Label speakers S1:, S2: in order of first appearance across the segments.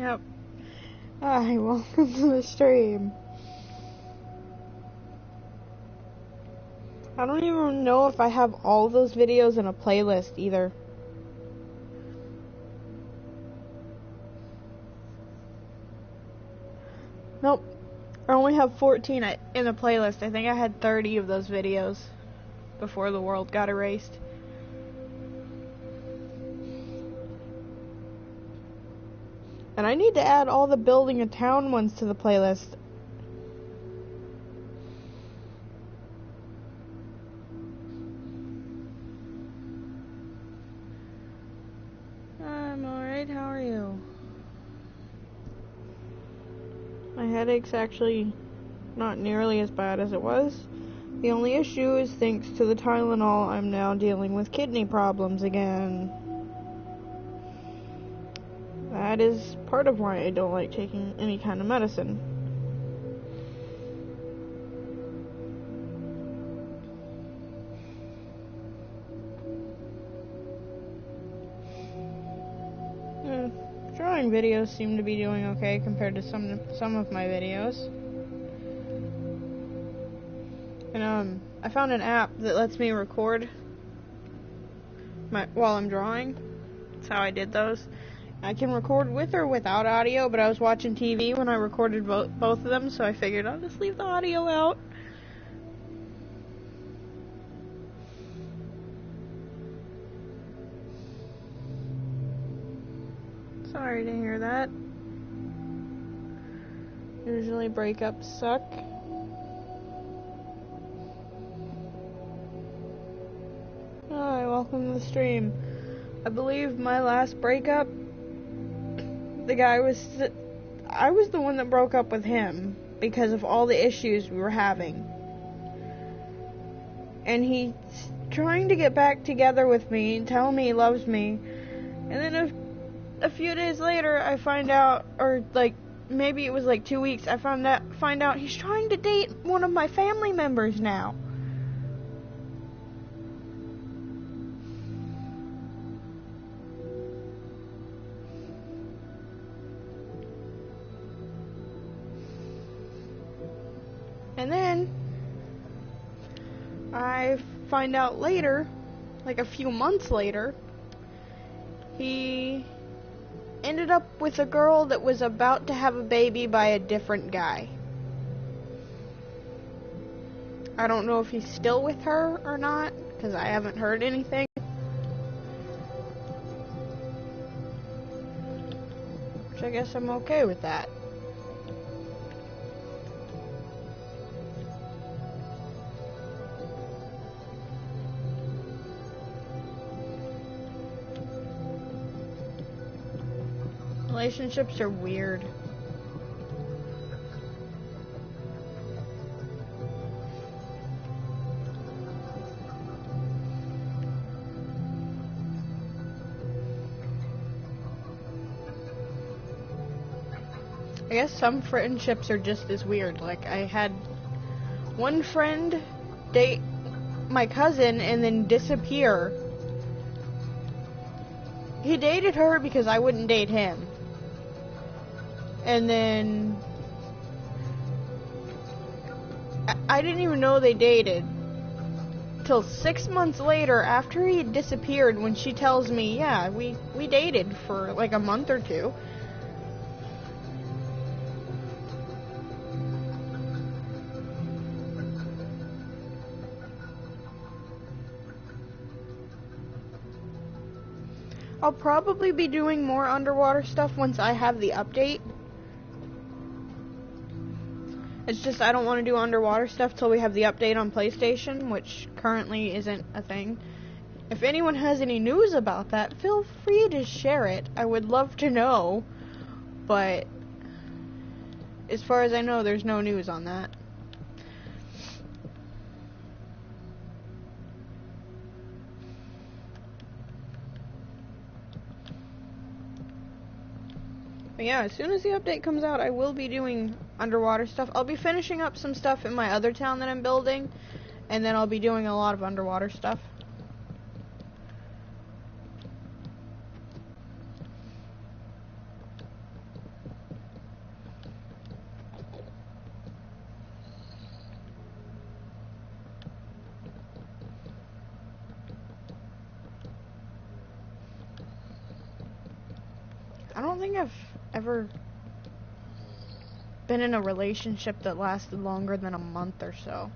S1: Yep. Hi, welcome to the stream. I don't even know if I have all those videos in a playlist either. Nope. I only have 14 in a playlist. I think I had 30 of those videos before the world got erased. And I need to add all the building a town ones to the playlist. I'm alright, how are you? My headache's actually not nearly as bad as it was. The only issue is thanks to the Tylenol, I'm now dealing with kidney problems again. That is part of why I don't like taking any kind of medicine. Drawing videos seem to be doing okay compared to some of my videos. And I found an app that lets me record while I'm drawing. That's how I did those. I can record with or without audio, but I was watching TV when I recorded both of them, so I figured I'll just leave the audio out. Sorry to hear that. Usually breakups suck. Hi, welcome to the stream. I believe my last breakup, I was the one that broke up with him because of all the issues we were having. And he's trying to get back together with me and tell me he loves me. And then a few days later, I find out, or like maybe it was like 2 weeks, I find out he's trying to date one of my family members now. And then I find out later, like a few months later, he ended up with a girl that was about to have a baby by a different guy. I don't know if he's still with her or not, because I haven't heard anything. Which I guess I'm okay with that. Relationships are weird. I guess some friendships are just as weird. Like, I had one friend date my cousin and then disappear. He dated her because I wouldn't date him. And then I didn't even know they dated till 6 months later, after he had disappeared, when she tells me, yeah, we dated for like a month or two. I'll probably be doing more underwater stuff once I have the update. It's just I don't want to do underwater stuff till we have the update on PlayStation, which currently isn't a thing. If anyone has any news about that, feel free to share it. I would love to know, but as far as I know, there's no news on that. But yeah, as soon as the update comes out, I will be doing underwater stuff. I'll be finishing up some stuff in my other town that I'm building, and then I'll be doing a lot of underwater stuff. don't think I've ever been in a relationship that lasted longer than a month or so.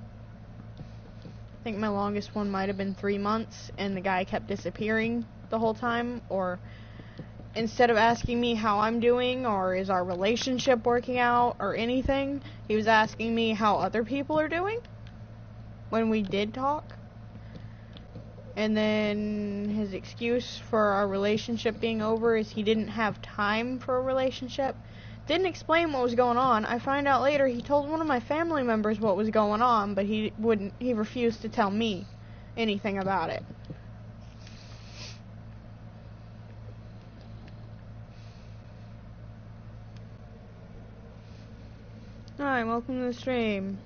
S1: I think my longest one might have been 3 months, and the guy kept disappearing the whole time, or instead of asking me how I'm doing, or is our relationship working out, or anything, he was asking me how other people are doing when we did talk. And then his excuse for our relationship being over is he didn't have time for a relationship. Didn't explain what was going on. I find out later he told one of my family members what was going on, but he refused to tell me anything about it. Hi, welcome to the stream.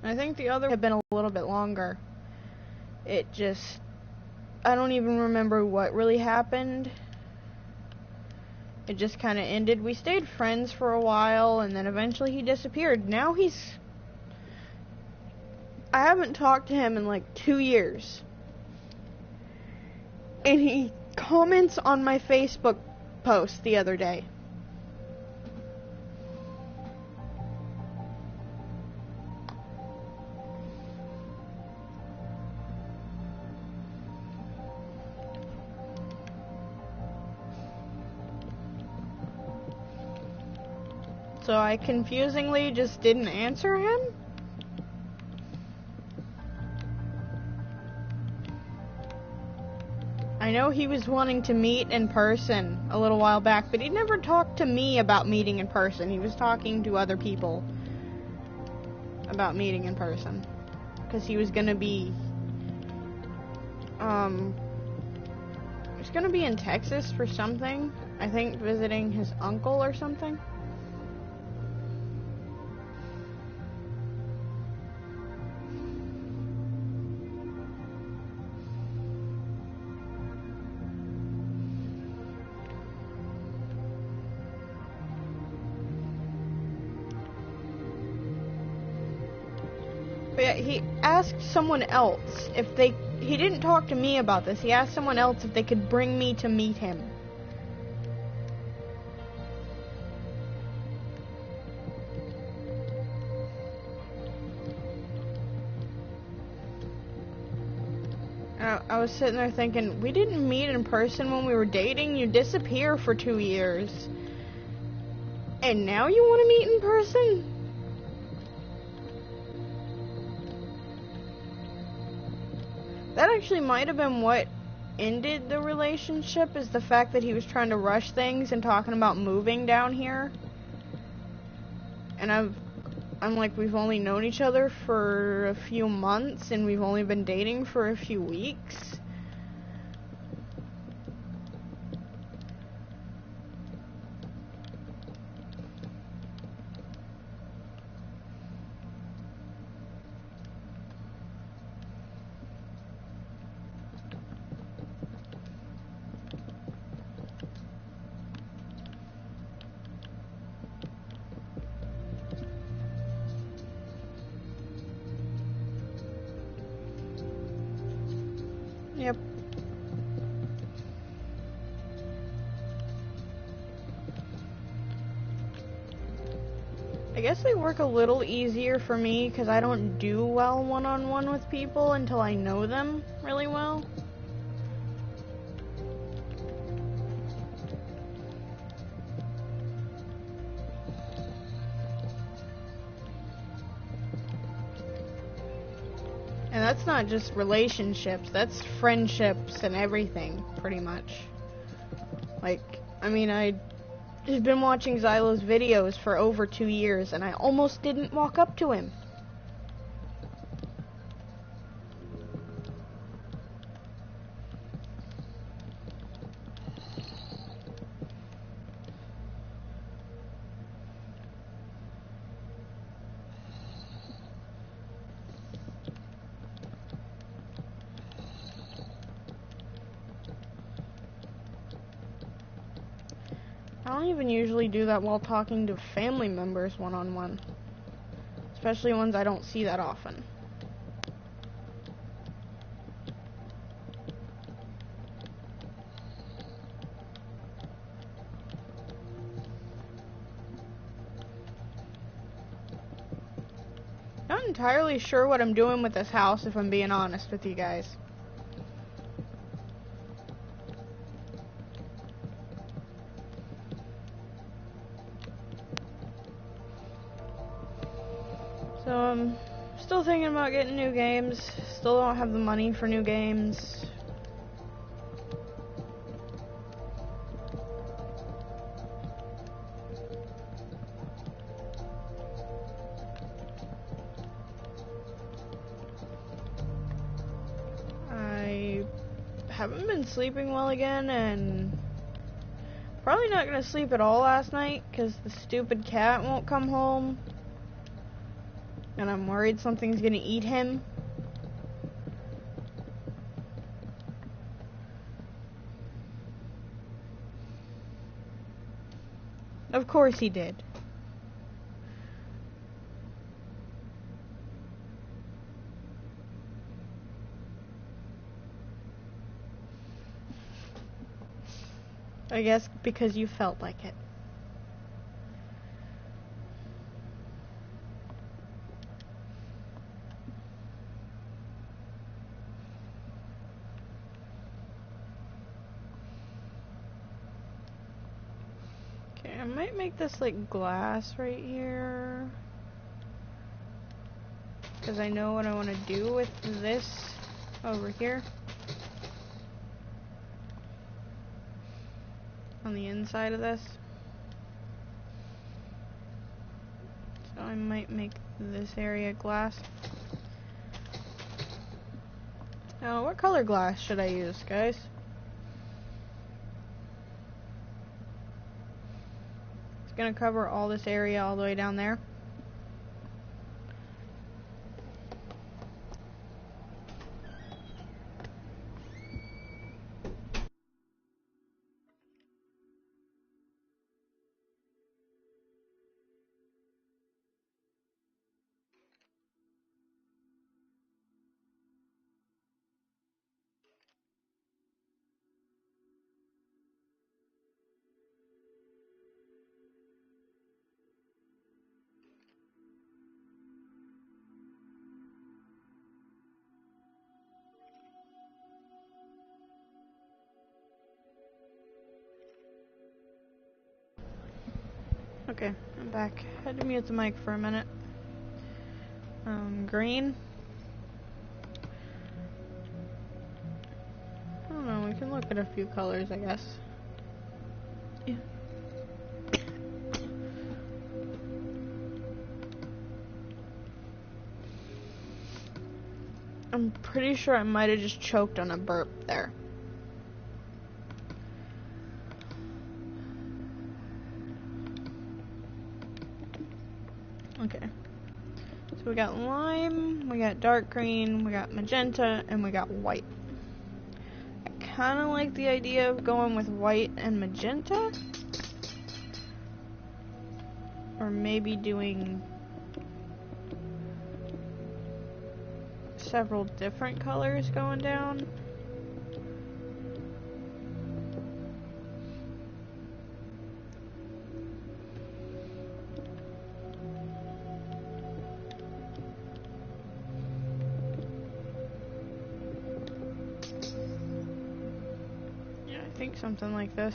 S1: I think the other have been a little bit longer. It just, I don't even remember what really happened. It just kind of ended. We stayed friends for a while, and then eventually he disappeared. Now I haven't talked to him in like 2 years. And he comments on my Facebook post the other day. So I confusingly just didn't answer him. I know he was wanting to meet in person a little while back, but he never talked to me about meeting in person. He was talking to other people about meeting in person. Because he was gonna be, in Texas for something. I think visiting his uncle or something. But yeah, he asked someone else if he didn't talk to me about this. He asked someone else if they could bring me to meet him. I was sitting there thinking, we didn't meet in person when we were dating. You disappear for 2 years. And now you want to meet in person? That actually might have been what ended the relationship, is the fact that he was trying to rush things and talking about moving down here. And I'm like, we've only known each other for a few months, and we've only been dating for a few weeks. Yep. I guess they work a little easier for me because I don't do well one-on-one with people until I know them really well. And that's not just relationships, that's friendships and everything, pretty much. Like, I mean, I've been watching Xylo's videos for over 2 years, and I almost didn't walk up to him. I don't even usually do that while talking to family members one-on-one. especially ones I don't see that often. Not entirely sure what I'm doing with this house, if I'm being honest with you guys. So I'm still thinking about getting new games. Still don't have the money for new games. I haven't been sleeping well again, and probably not gonna sleep at all last night because the stupid cat won't come home. And I'm worried something's gonna eat him. Of course he did. I guess because you felt like it. I might make this like glass right here, because I know what I want to do with this over here on the inside of this. So I might make this area glass. Now, what color glass should I use, guys? Gonna cover all this area all the way down there. Okay, I'm back. Had to mute the mic for a minute. Green. I don't know, we can look at a few colors, I guess. Yeah. I'm pretty sure I might have just choked on a burp there. Okay. So we got lime, we got dark green, we got magenta, and we got white. I kind of like the idea of going with white and magenta. Or maybe doing several different colors going down. Yeah, I think something like this.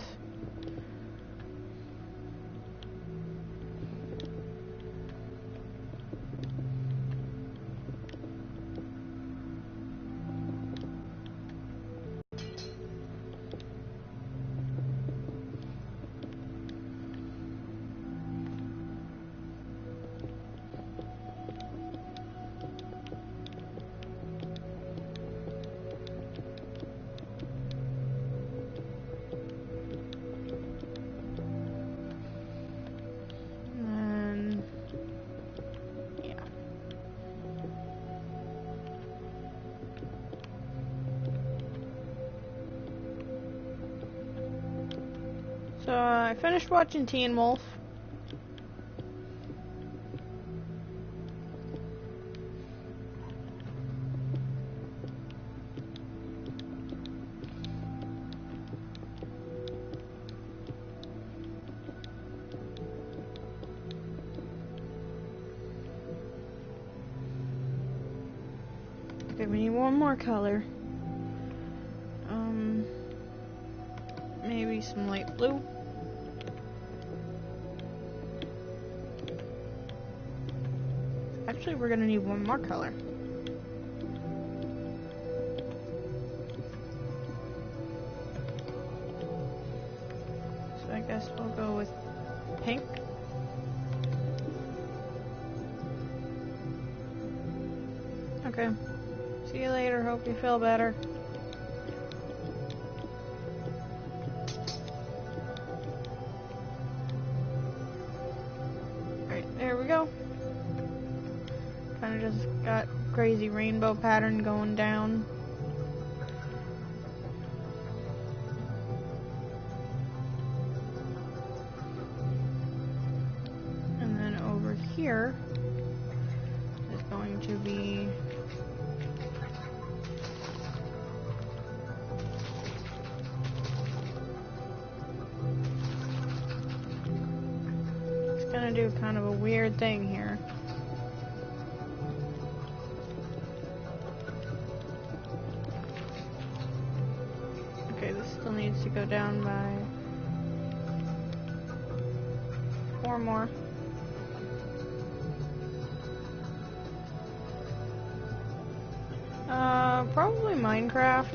S1: So I finished watching Teen Wolf. Okay, we need one more color. Maybe some light blue. Actually, we're gonna need one more color. So I guess we'll go with pink. Okay. See you later. Hope you feel better. Alright, there we go. Kind of just got crazy rainbow pattern going down. And then over here is going to be do kind of a weird thing here. Okay, this still needs to go down by 4 more. Probably Minecraft.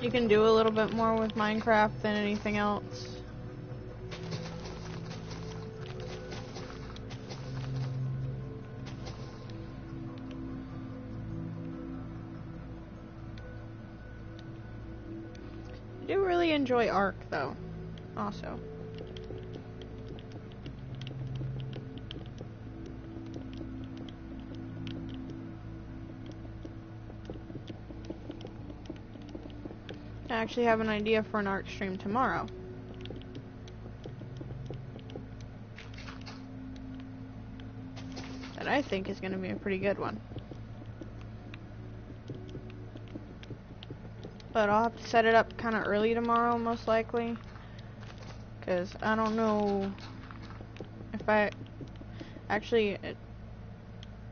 S1: You can do a little bit more with Minecraft than anything else. I do really enjoy Ark, though, also. I actually have an idea for an Ark stream tomorrow. That I think is going to be a pretty good one. But I'll have to set it up kind of early tomorrow, most likely. Because I don't know if I... Actually, it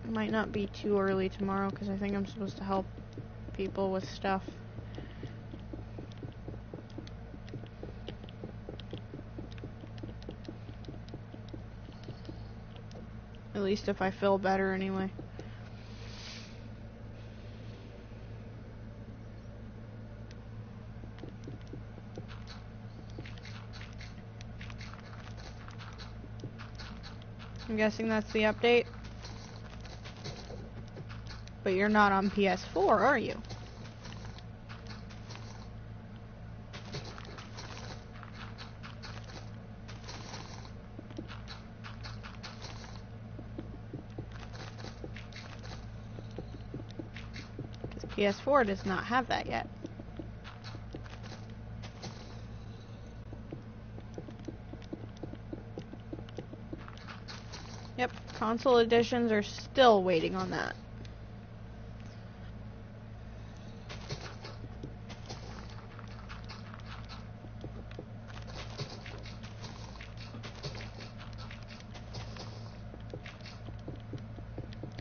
S1: might not be too early tomorrow, because I think I'm supposed to help people with stuff. At least if I feel better, anyway. I'm guessing that's the update. But you're not on PS4, are you? PS4 does not have that yet. Yep, console editions are still waiting on that.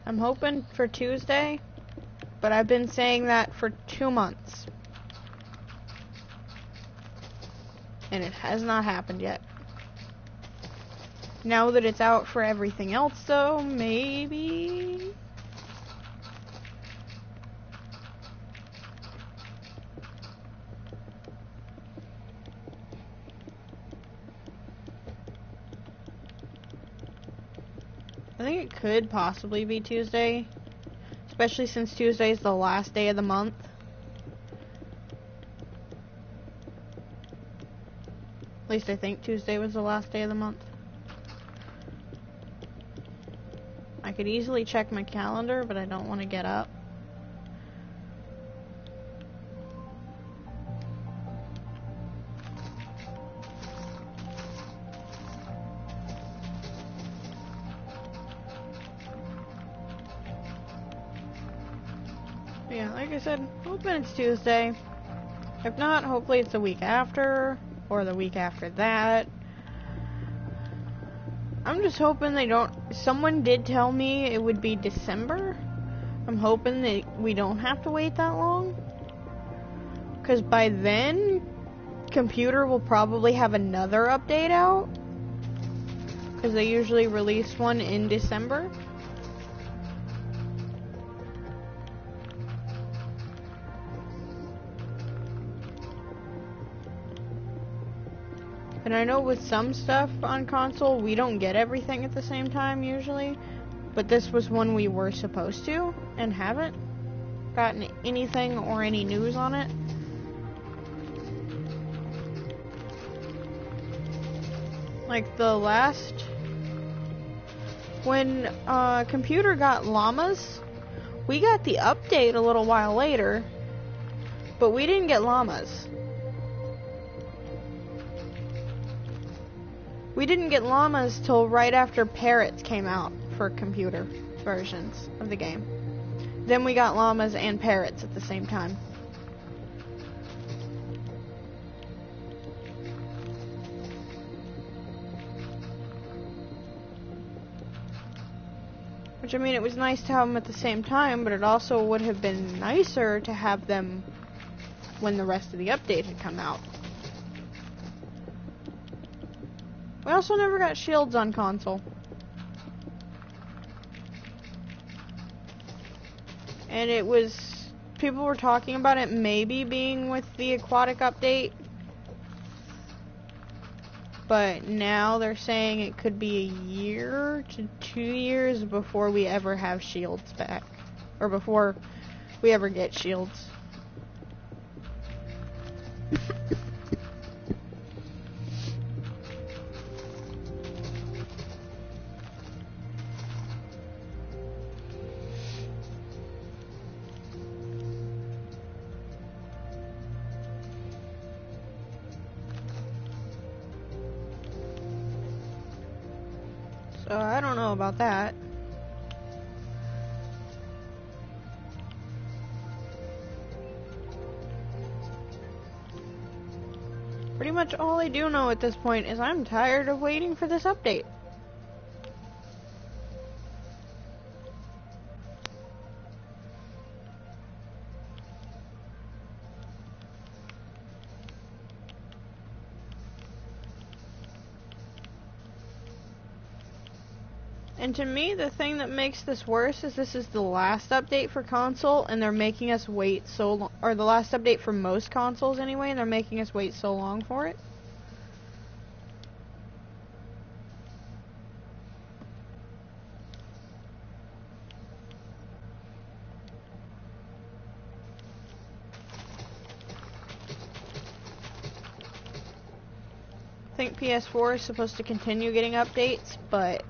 S1: I'm hoping for Tuesday. But I've been saying that for 2 months. And it has not happened yet. Now that it's out for everything else, though, maybe... I think it could possibly be Tuesday. Especially since Tuesday is the last day of the month. At least I think Tuesday was the last day of the month. I could easily check my calendar, but I don't want to get up. Yeah, like I said, hoping it's Tuesday. If not, hopefully it's the week after, or the week after that. I'm just hoping they don't... Someone did tell me it would be December. I'm hoping that we don't have to wait that long. Because by then, Computer will probably have another update out. Because they usually release one in December. And I know with some stuff on console, we don't get everything at the same time usually. But this was one we were supposed to, and haven't gotten anything or any news on it. Like the last... When Computer got llamas, we got the update a little while later, but we didn't get llamas. We didn't get llamas till right after Parrots came out for computer versions of the game. Then we got llamas and parrots at the same time. Which, I mean, it was nice to have them at the same time, but it also would have been nicer to have them when the rest of the update had come out. We also never got shields on console. And it was... People were talking about it maybe being with the aquatic update. But now they're saying it could be a year to 2 years before we ever have shields back. Or before we ever get shields. So I don't know about that. Pretty much all I do know at this point is I'm tired of waiting for this update. And to me, the thing that makes this worse is this is the last update for console, and they're making us wait so long, or the last update for most consoles anyway, and they're making us wait so long for it. I think PS4 is supposed to continue getting updates, but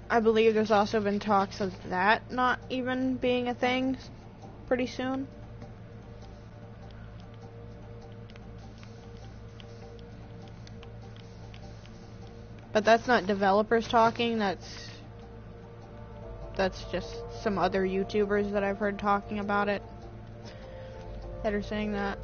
S1: I believe there's also been talks of that not even being a thing pretty soon. But that's not developers talking, that's just some other YouTubers that I've heard talking about it that are saying that.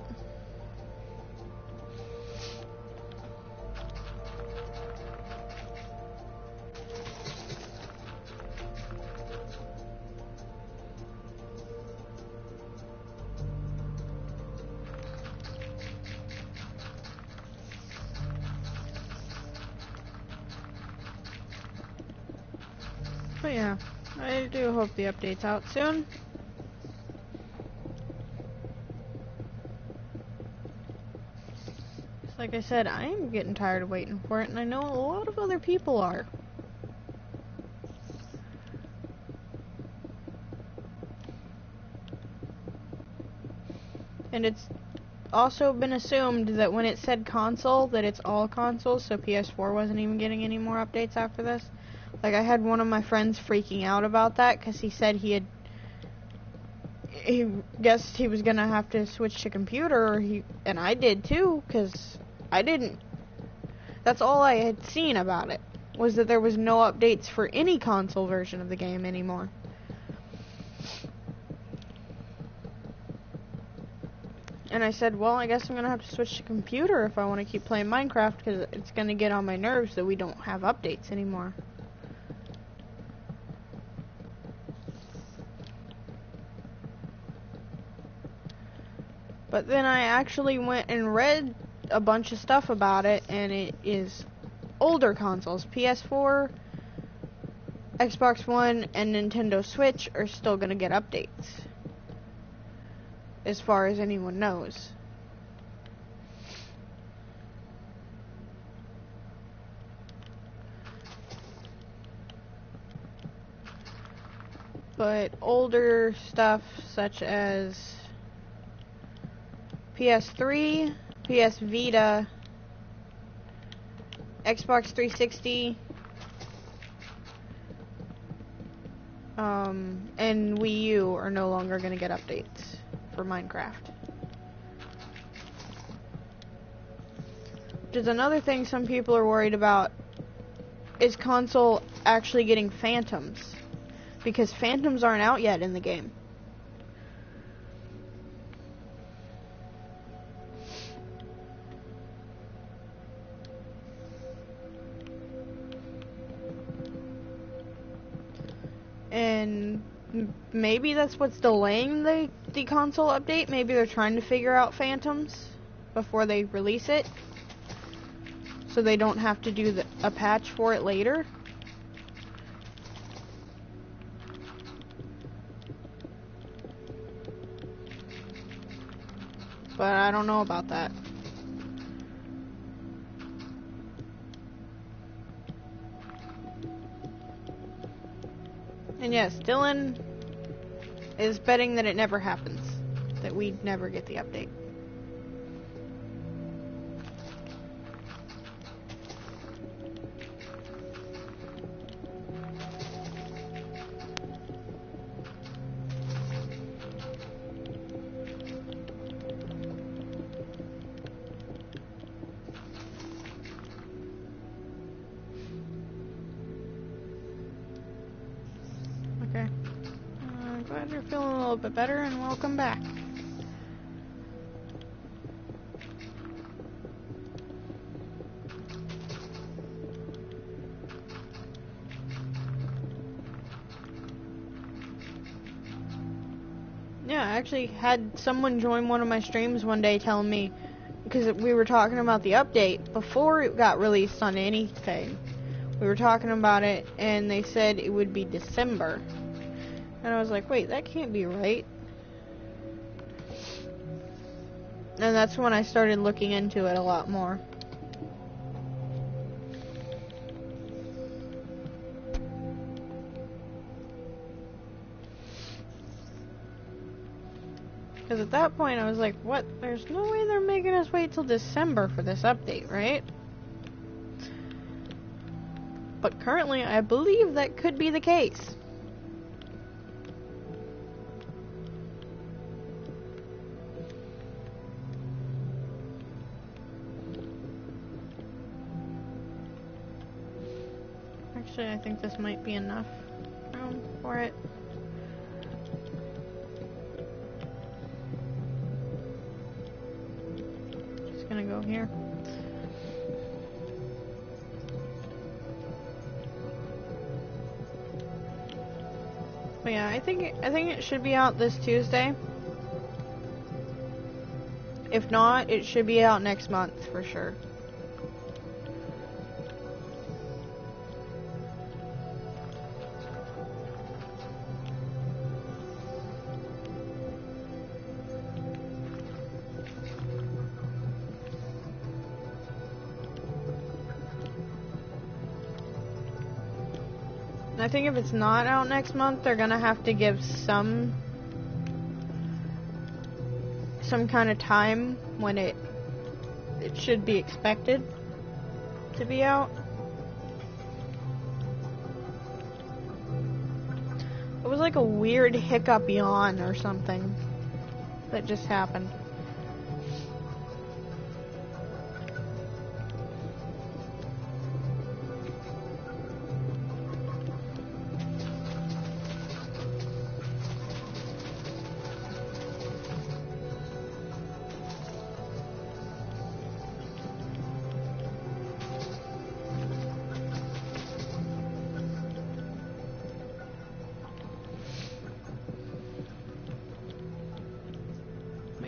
S1: But yeah, I do hope the update's out soon. Like I said, I am getting tired of waiting for it, and I know a lot of other people are. And it's also been assumed that when it said console, that it's all consoles, so PS4 wasn't even getting any more updates after this. Like, I had one of my friends freaking out about that, because he said he guessed he was gonna have to switch to computer, and I did too, because I didn't. That's all I had seen about it, was that there was no updates for any console version of the game anymore. And I said, well, I guess I'm going to have to switch to computer if I want to keep playing Minecraft, because it's going to get on my nerves that we don't have updates anymore. But then I actually went and read a bunch of stuff about it, and it is older consoles. PS4, Xbox One, and Nintendo Switch are still going to get updates, as far as anyone knows. But older stuff such as PS3, PS Vita, Xbox 360, and Wii U are no longer going to get updates for Minecraft. Which is another thing some people are worried about, is console actually getting phantoms, because phantoms aren't out yet in the game. And maybe that's what's delaying the console update. Maybe they're trying to figure out phantoms before they release it, so they don't have to do a patch for it later. But I don't know about that. And yes, Dylan is betting that it never happens, that we never get the update. Okay. Glad you're feeling a little bit better, and welcome back. Yeah, I actually had someone join one of my streams one day telling me, because we were talking about the update before it got released on anything. We were talking about it, and they said it would be December. And I was like, wait, that can't be right. And that's when I started looking into it a lot more. Because at that point I was like, what? There's no way they're making us wait till December for this update, right? But currently I believe that could be the case. Actually, I think this might be enough room for it. Just gonna go here. But yeah, I think it should be out this Tuesday. If not, it should be out next month for sure. I think if it's not out next month, they're gonna have to give some kind of time when it should be expected to be out. It was like a weird hiccup yawn or something that just happened.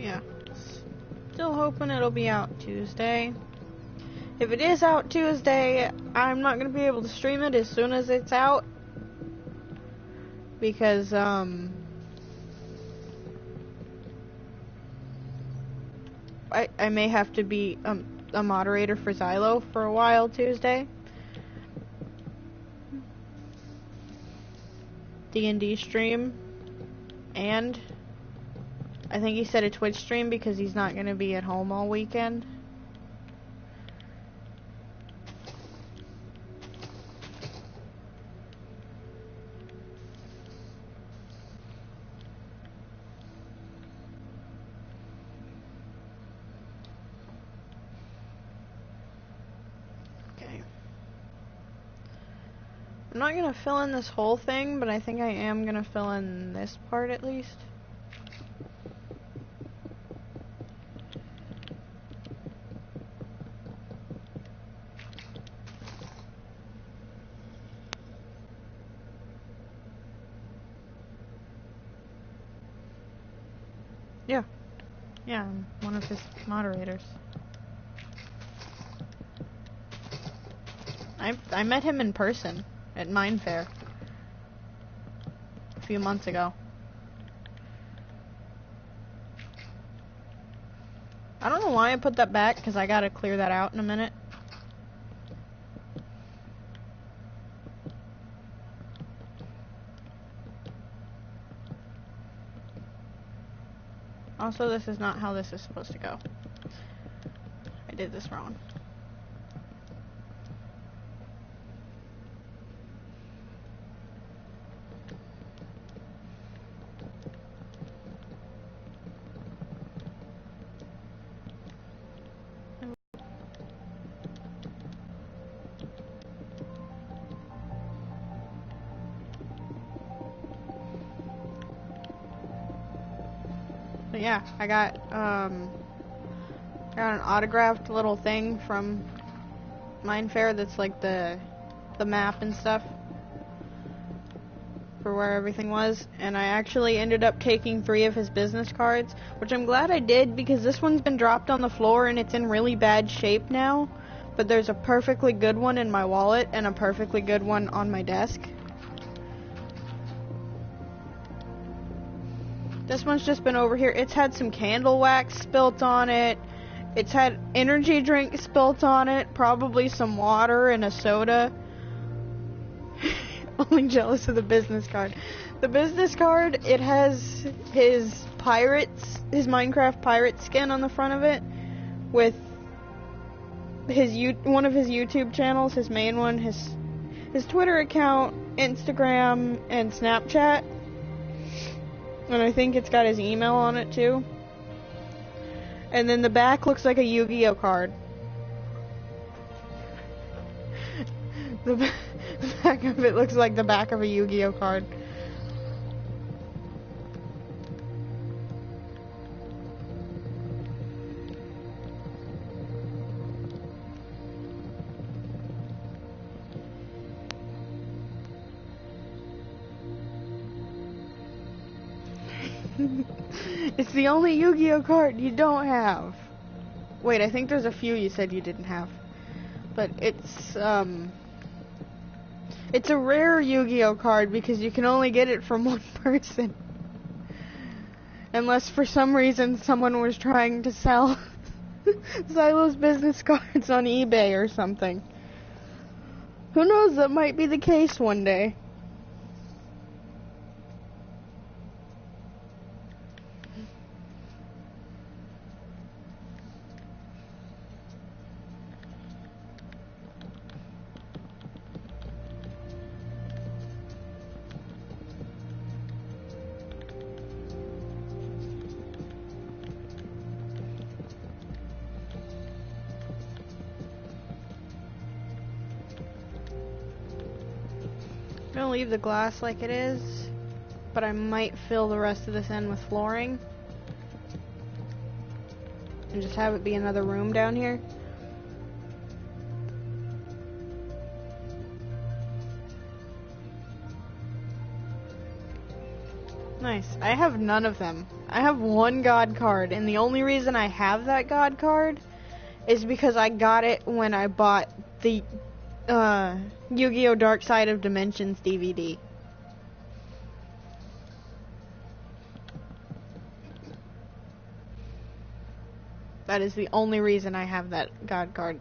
S1: yeah. Still hoping it'll be out Tuesday. If it is out Tuesday, I'm not going to be able to stream it as soon as it's out. Because, I may have to be a moderator for Xylo for a while Tuesday. D&D stream. And I think he said a Twitch stream because he's not going to be at home all weekend. Okay. I'm not going to fill in this whole thing, but I think I am going to fill in this part at least. Yeah. Yeah, I'm one of his moderators. I met him in person at Mindfair a few months ago. I don't know why I put that back, because I gotta clear that out in a minute. Also, this is not how this is supposed to go. I did this wrong. But yeah, I got an autographed little thing from Mindfair that's like the map and stuff for where everything was, and I actually ended up taking 3 of his business cards, which I'm glad I did because this one's been dropped on the floor and it's in really bad shape now, but there's a perfectly good one in my wallet and a perfectly good one on my desk. This one's just been over here. It's had some candle wax spilt on it. It's had energy drink spilt on it. Probably some water and a soda. Only jealous of the business card. The business card, it has his Minecraft pirate skin on the front of it. With one of his YouTube channels, his main one, his Twitter account, Instagram, and Snapchat. And I think it's got his email on it too. And then the back looks like a Yu-Gi-Oh card. The back of it looks like the back of a Yu-Gi-Oh card. It's the only Yu-Gi-Oh card you don't have. Wait, I think there's a few you said you didn't have. But it's a rare Yu-Gi-Oh card because you can only get it from one person. Unless for some reason someone was trying to sell Xylo's business cards on eBay or something. Who knows, that might be the case one day. I'm gonna leave the glass like it is, but I might fill the rest of this in with flooring and just have it be another room down here. Nice. I have none of them. I have one God card, and the only reason I have that God card is because I got it when I bought the Yu-Gi-Oh! Dark Side of Dimensions DVD. That is the only reason I have that God card.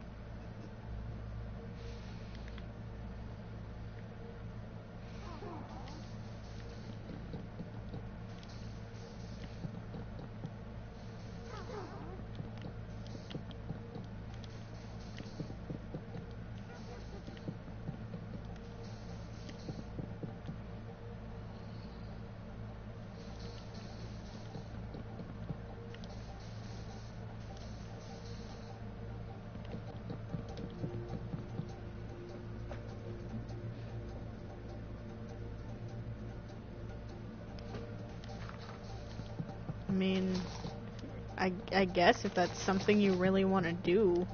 S1: I mean, I guess if that's something you really want to do.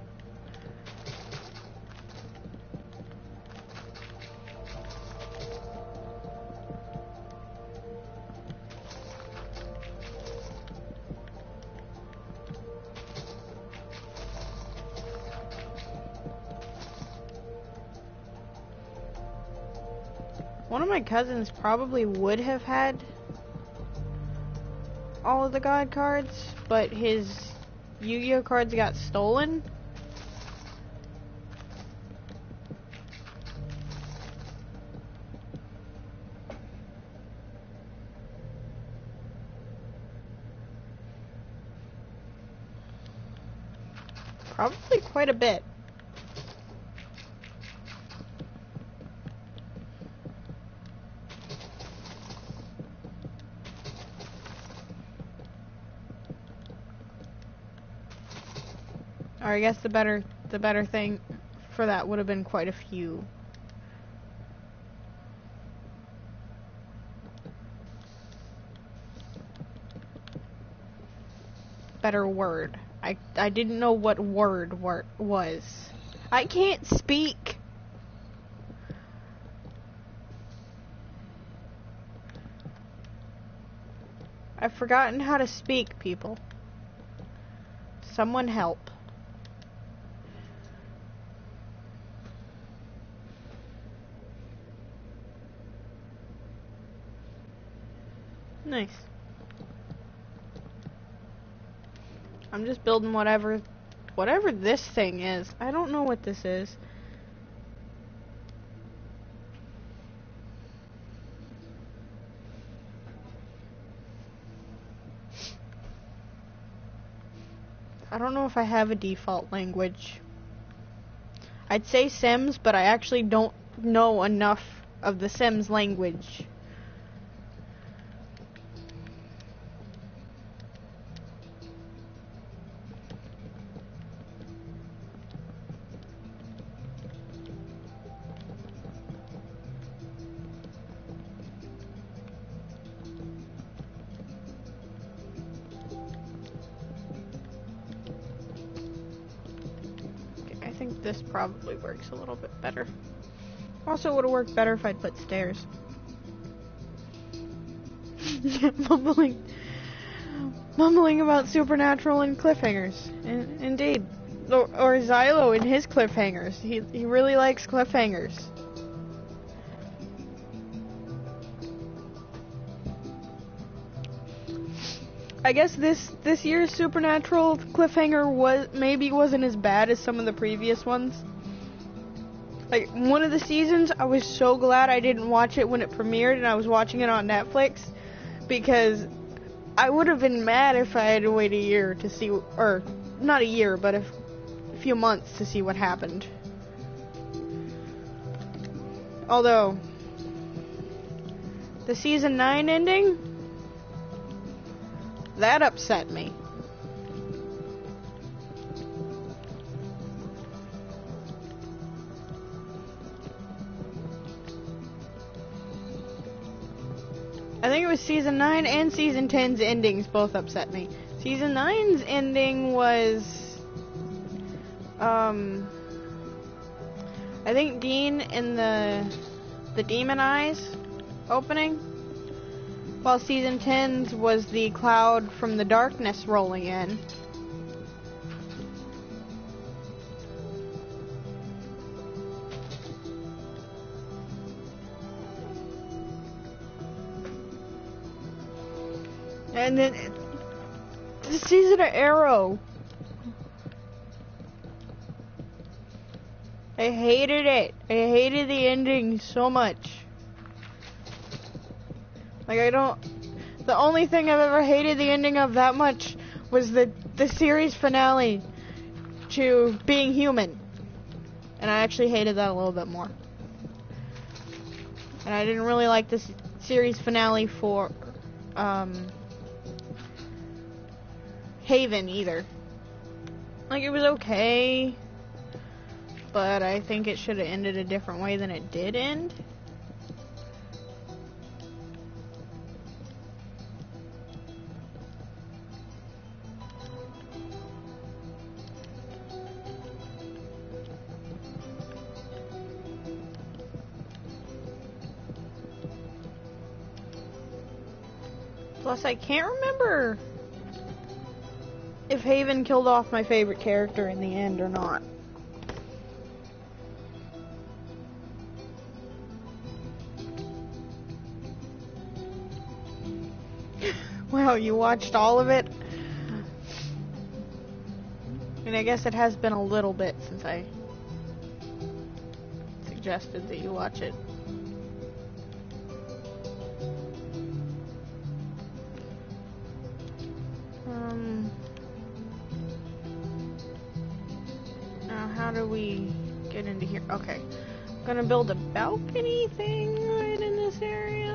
S1: One of my cousins probably would have had all of the God cards, but his Yu-Gi-Oh cards got stolen. Probably quite a bit. Or I guess the better thing for that would have been quite a few. Better word. I didn't know what word was. I can't speak. I've forgotten how to speak, people. Someone help. Nice. I'm just building whatever this thing is. I don't know what this is. I don't know if I have a default language. I'd say Sims, but I actually don't know enough of the Sims language. I think this probably works a little bit better. Also, would have worked better if I'd put stairs. Mumbling about Supernatural and cliffhangers. Indeed. Or Xylo and his cliffhangers. He really likes cliffhangers. I guess this year's Supernatural cliffhanger wasn't as bad as some of the previous ones. Like, one of the seasons, I was so glad I didn't watch it when it premiered and I was watching it on Netflix, because I would have been mad if I had to wait a year to see, or not a year, but a few months to see what happened. Although, the season 9 ending, that upset me. I think it was season 9 and season 10's endings both upset me. Season 9's ending was, I think Dean in the Demon Eyes opening. while season 10's was the cloud from the darkness rolling in. And then the season of Arrow. I hated it. I hated the ending so much. Like, the only thing I've ever hated the ending of that much was the series finale to Being Human. And I actually hated that a little bit more. And I didn't really like this series finale for, Haven either. Like, it was okay, but I think it should have ended a different way than it did end. Plus, I can't remember if Haven killed off my favorite character in the end or not. Wow, you watched all of it? And I guess it has been a little bit since I suggested that you watch it. Now how do we get into here? Okay. I'm gonna build a balcony thing right in this area.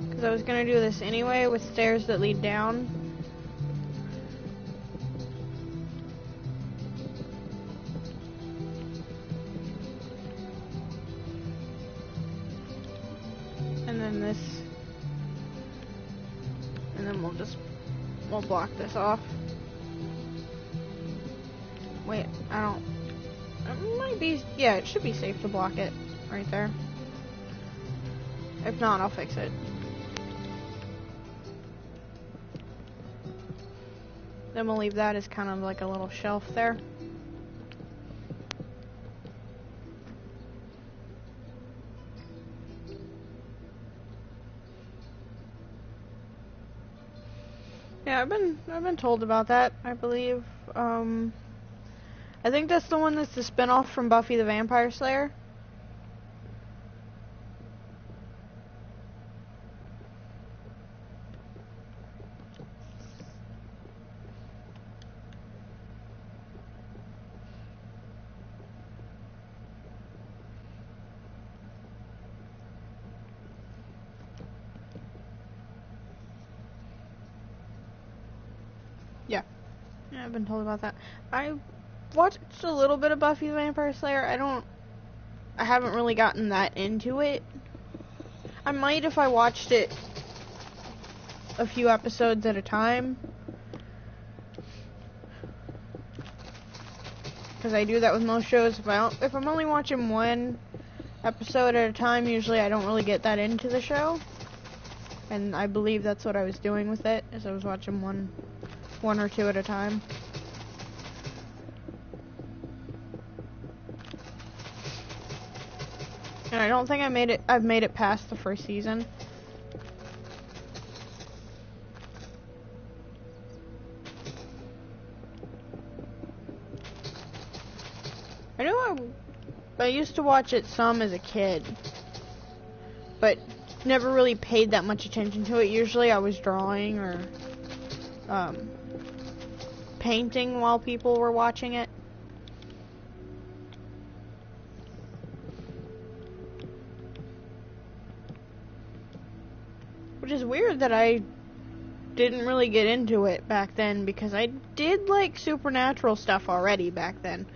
S1: Because I was gonna do this anyway with stairs that lead down. And then this. And then we'll block this off. Wait, it might be, yeah, it should be safe to block it right there. If not, I'll fix it. Then we'll leave that as kind of like a little shelf there. Yeah, I've been told about that, I believe. I think that's the one that's the spinoff from Buffy the Vampire Slayer. Yeah, I've been told about that. I watched a little bit of Buffy the Vampire Slayer. I haven't really gotten that into it. I might if I watched it a few episodes at a time. Because I do that with most shows. If I'm only watching one episode at a time, usually I don't really get that into the show. And I believe that's what I was doing with it, is I was watching one or two at a time. And I don't think I've made it past the first season. I know I used to watch it some as a kid, but never really paid that much attention to it. Usually I was drawing or painting while people were watching it. Which is weird that I didn't really get into it back then, because I did like supernatural stuff already back then.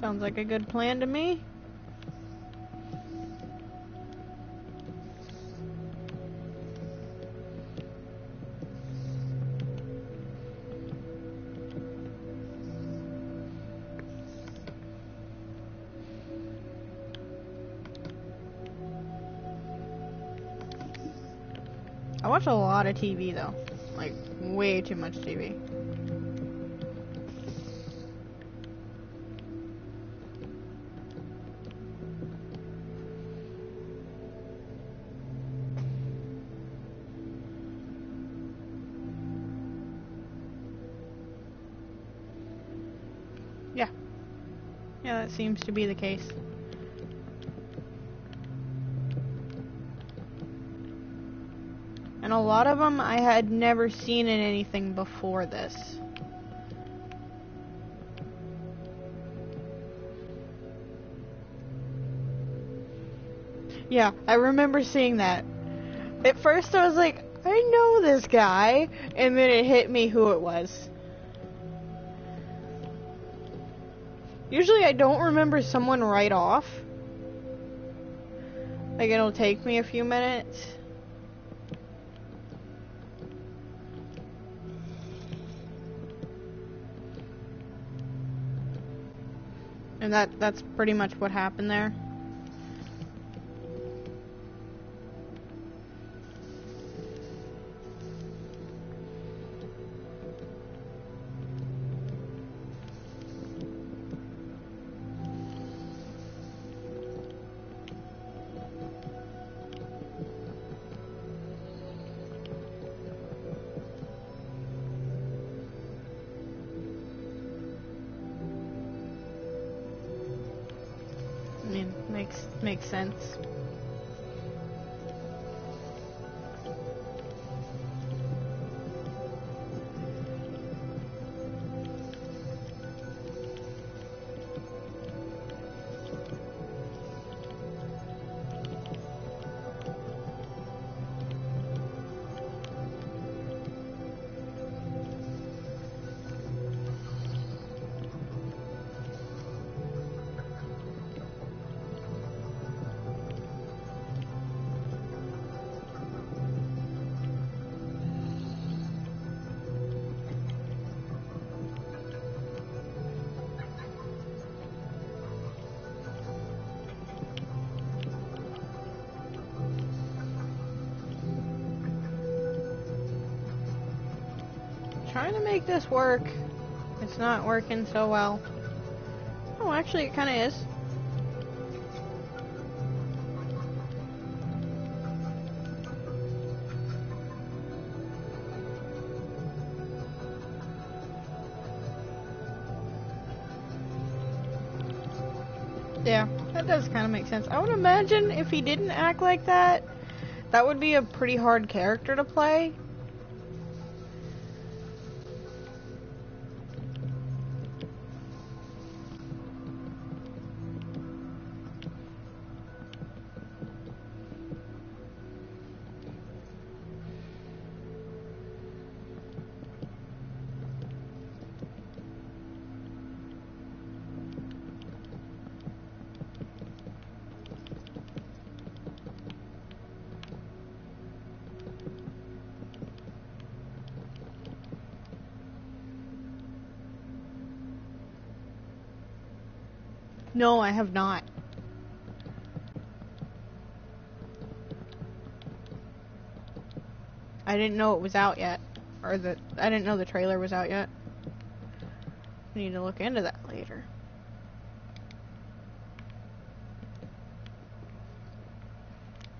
S1: Sounds like a good plan to me. I watch a lot of TV though. Like, way too much TV. Yeah. Yeah, that seems to be the case. And a lot of them I had never seen in anything before this. Yeah, I remember seeing that. At first I was like, I know this guy, and then it hit me who it was. Usually I don't remember someone right off. Like, it'll take me a few minutes. And that's pretty much what happened there. I mean, makes sense. Trying to make this work. It's not working so well. Oh, actually it kind of is. Yeah, that does kind of make sense. I would imagine if he didn't act like that, that would be a pretty hard character to play. No, I have not. I didn't know it was out yet. I didn't know the trailer was out yet. I need to look into that later.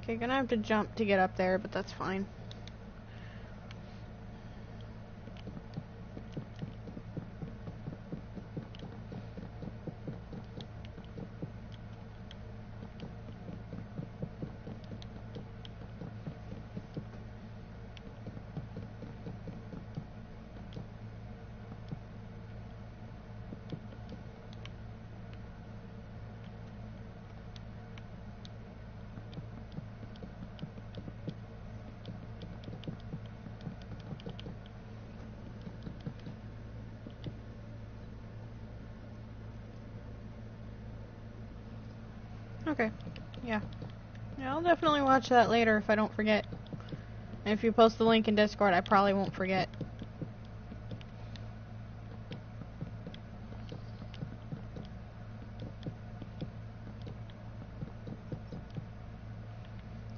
S1: Okay, gonna have to jump to get up there, but that's fine. Okay, yeah. Yeah, I'll definitely watch that later if I don't forget. And if you post the link in Discord, I probably won't forget.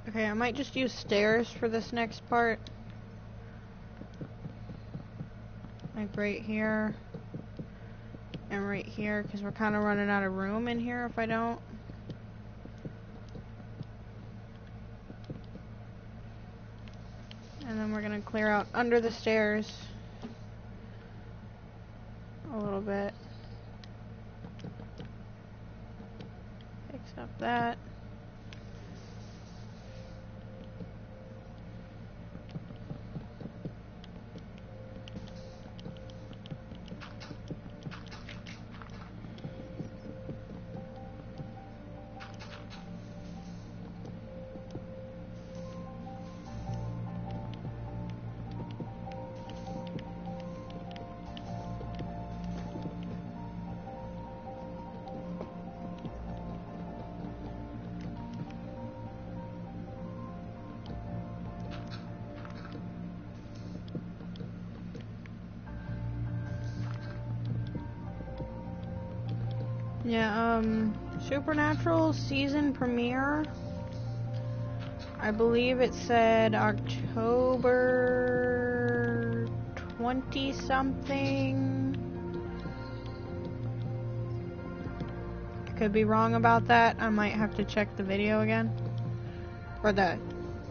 S1: Okay, Okay, I might just use stairs for this next part. Like right here. And right here, because we're kind of running out of room in here if I don't. And then we're going to clear out under the stairs a little bit. Fix up that. Yeah, Supernatural season premiere. I believe it said October 20 something. Could be wrong about that. I might have to check the video again. Or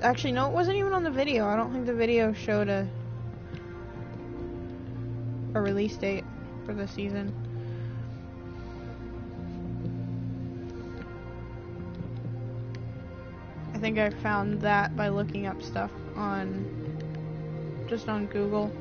S1: actually, no, it wasn't even on the video. I don't think the video showed a release date for the season. I think I found that by looking up stuff just on Google.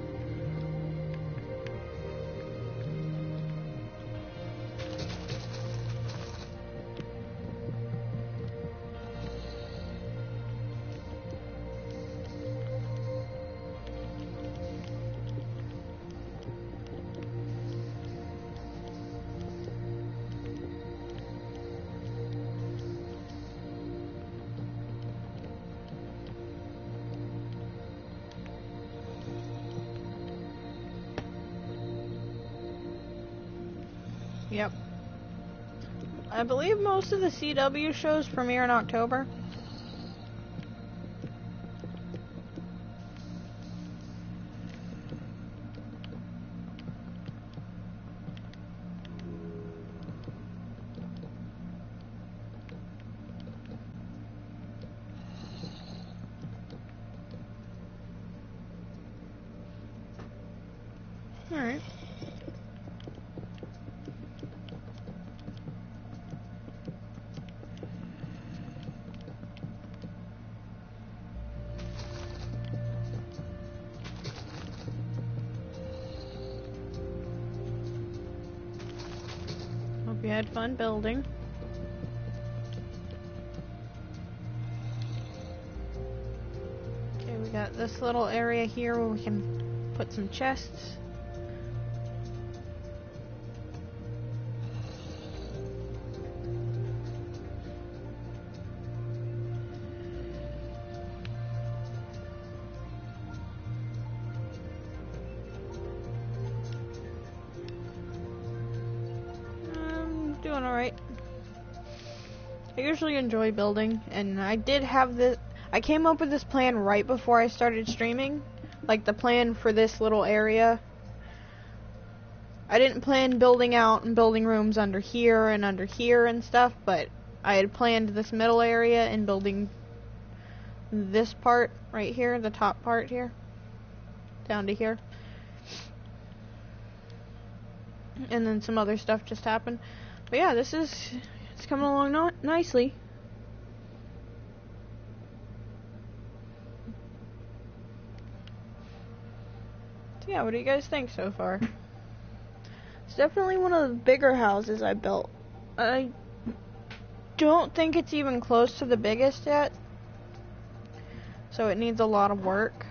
S1: Yep. I believe most of the CW shows premiere in October. Alright. Hope you had fun building. Okay, we got this little area here where we can put some chests. Doing alright. I usually enjoy building, and I did have this. I came up with this plan right before I started streaming, like the plan for this little area. I didn't plan building out and building rooms under here and stuff, but I had planned this middle area and building this part right here, the top part here, down to here. And then some other stuff just happened. But yeah, it's coming along nicely. So yeah, what do you guys think so far? It's definitely one of the bigger houses I built. I don't think it's even close to the biggest yet, so it needs a lot of work.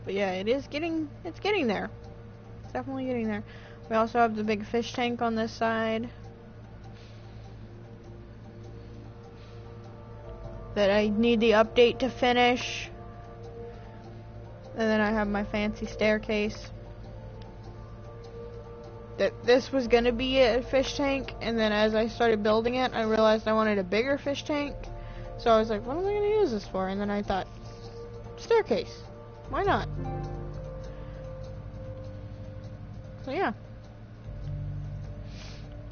S1: But yeah, it's getting there. It's definitely getting there. We also have the big fish tank on this side that I need the update to finish. And then I have my fancy staircase. that this was gonna be a fish tank, and then as I started building it, I realized I wanted a bigger fish tank. So I was like, what am I gonna use this for? And then I thought, staircase. Why not? So yeah.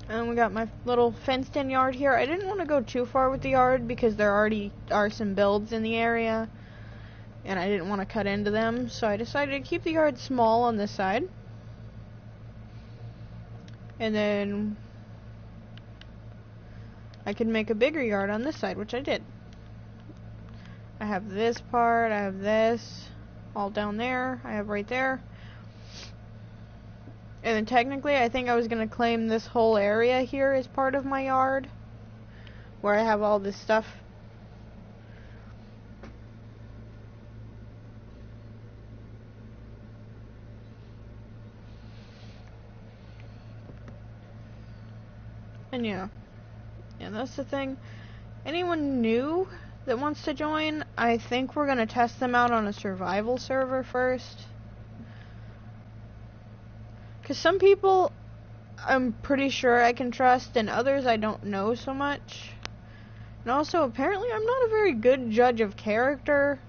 S1: And we got my little fenced-in yard here. I didn't want to go too far with the yard because there already are some builds in the area, and I didn't want to cut into them, so I decided to keep the yard small on this side. And then I could make a bigger yard on this side, which I did. I have this part, I have this, all down there, I have right there. And then technically, I think I was going to claim this whole area here as part of my yard, where I have all this stuff. And yeah, that's the thing. Anyone new that wants to join, I think we're going to test them out on a survival server first. Because some people I'm pretty sure I can trust, and others I don't know so much. And also, apparently I'm not a very good judge of character.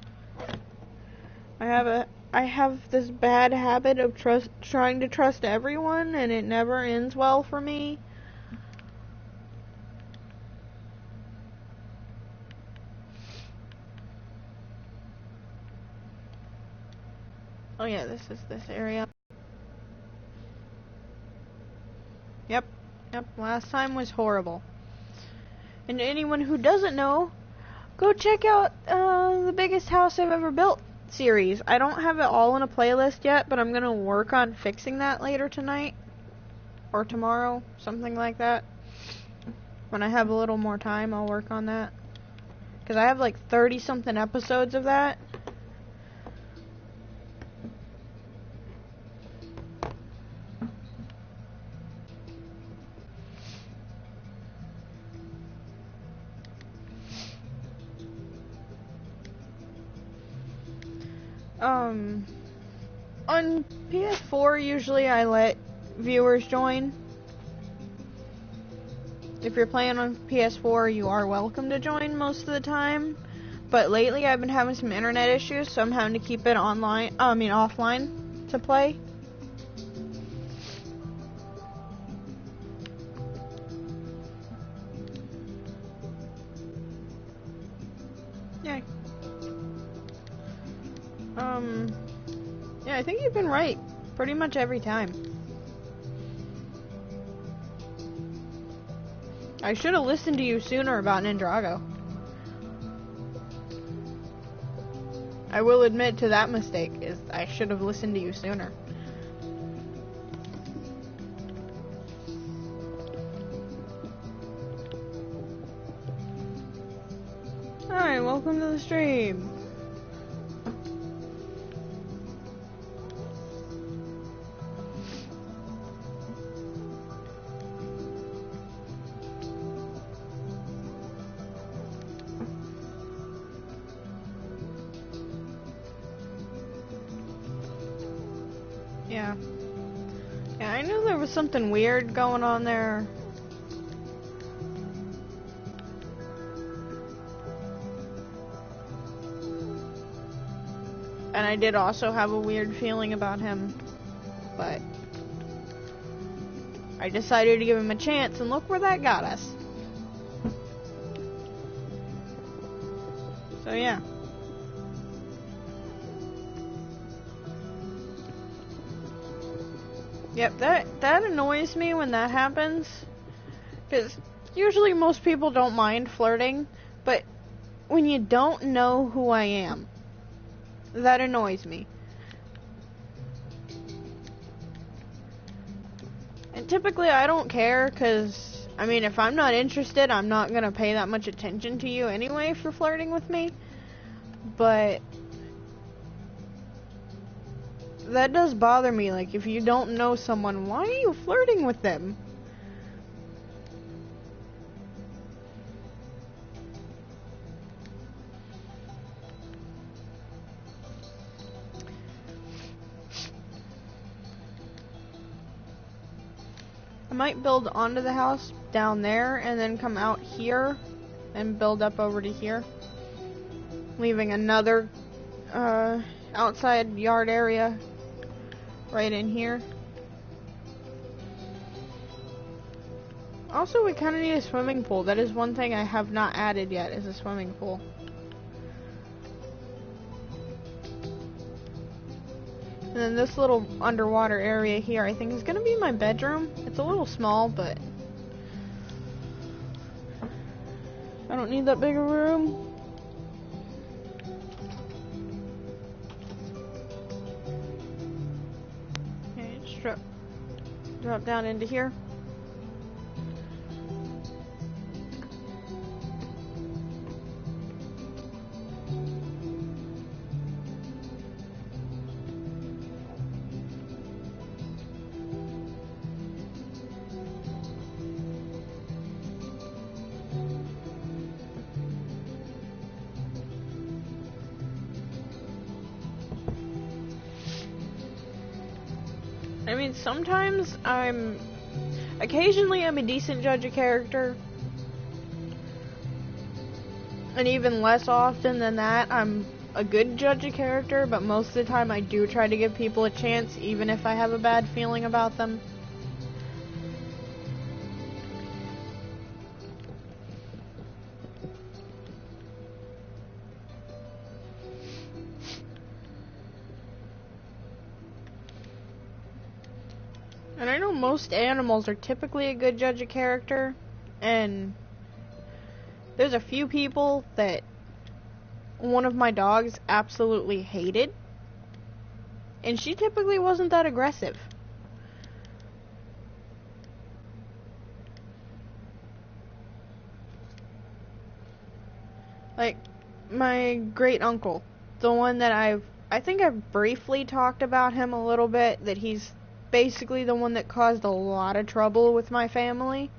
S1: I have this bad habit of trying to trust everyone, and it never ends well for me. Oh yeah, this is this area. Yep, last time was horrible. And anyone who doesn't know, go check out the Biggest House I've Ever Built series. I don't have it all in a playlist yet, but I'm gonna work on fixing that later tonight. Or tomorrow, something like that. When I have a little more time, I'll work on that. Because I have like 30-something episodes of that. On PS4, usually I let viewers join. If you're playing on PS4, you are welcome to join most of the time. But lately, I've been having some internet issues, so I'm having to keep it offline to play. Yeah. Yeah, I think you've been right pretty much every time. I should have listened to you sooner about Ninjago. I will admit to that mistake, is I should have listened to you sooner. Alright, welcome to the stream. Yeah, I knew there was something weird going on there. And I did also have a weird feeling about him. But I decided to give him a chance, and look where that got us. So yeah. Yep, that annoys me when that happens, because usually most people don't mind flirting, but when you don't know who I am, that annoys me. And typically I don't care, because, I mean, if I'm not interested, I'm not going to pay that much attention to you anyway for flirting with me, but that does bother me. Like, if you don't know someone, why are you flirting with them? might build onto the house down there and then come out here and build up over to here, leaving another outside yard area right in here. Also, we kind of need a swimming pool. That is one thing I have not added yet, is a swimming pool. And then this little underwater area here, I think, is going to be my bedroom. It's a little small, but I don't need that big a room. Okay, just drop down into here. I mean, sometimes occasionally I'm a decent judge of character, and even less often than that, I'm a good judge of character, but most of the time I do try to give people a chance, even if I have a bad feeling about them. And I know most animals are typically a good judge of character, and there's a few people that one of my dogs absolutely hated, and she typically wasn't that aggressive. Like, my great uncle, the one that I think I've briefly talked about him a little bit, that he's basically the one that caused a lot of trouble with my family.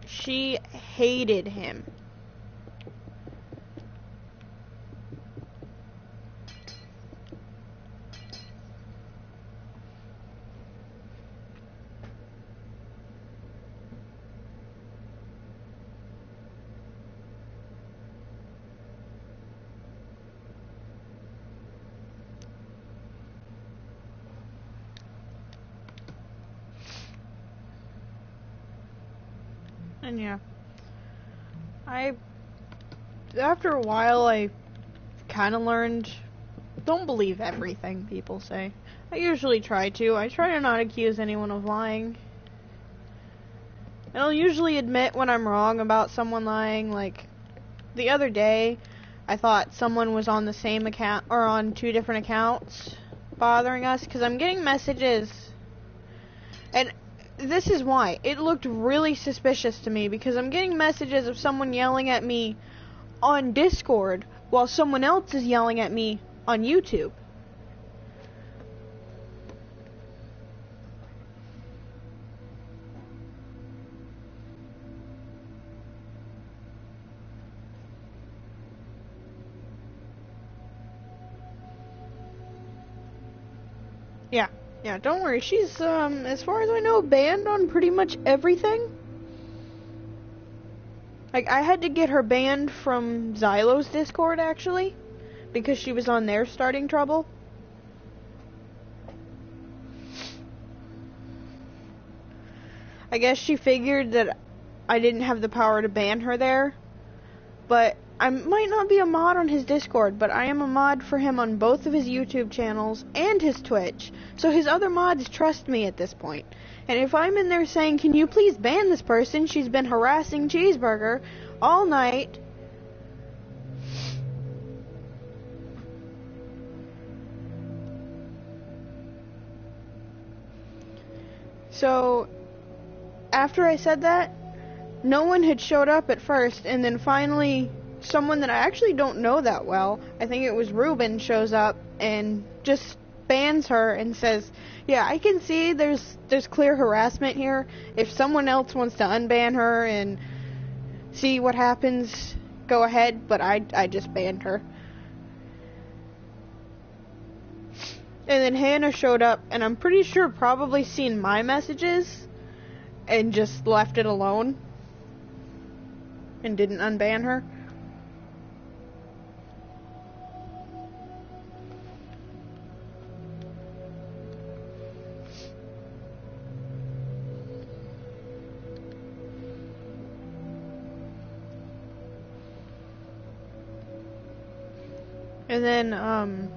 S1: She hated him. And yeah, after a while, I kind of learned, don't believe everything people say. I usually try to. I try to not accuse anyone of lying. And I'll usually admit when I'm wrong about someone lying. Like, the other day, I thought someone was on the same account, or on 2 different accounts, bothering us, because I'm getting messages, and this is why. It looked really suspicious to me, because I'm getting messages of someone yelling at me on Discord while someone else is yelling at me on YouTube. Yeah, don't worry. She's, as far as I know, banned on pretty much everything. Like, I had to get her banned from Xylo's Discord, actually, because she was on there starting trouble. I guess she figured that I didn't have the power to ban her there, but I might not be a mod on his Discord, but I am a mod for him on both of his YouTube channels and his Twitch, so his other mods trust me at this point. And if I'm in there saying, can you please ban this person, she's been harassing Cheeseburger all night, so after I said that, no one had showed up at first, and then finally someone that I actually don't know that well, I think it was Ruben, shows up and just bans her and says, yeah, I can see there's clear harassment here. If someone else wants to unban her and see what happens, go ahead, but I just banned her. And then Hannah showed up, and I'm pretty sure probably seen my messages and just left it alone and didn't unban her. And then,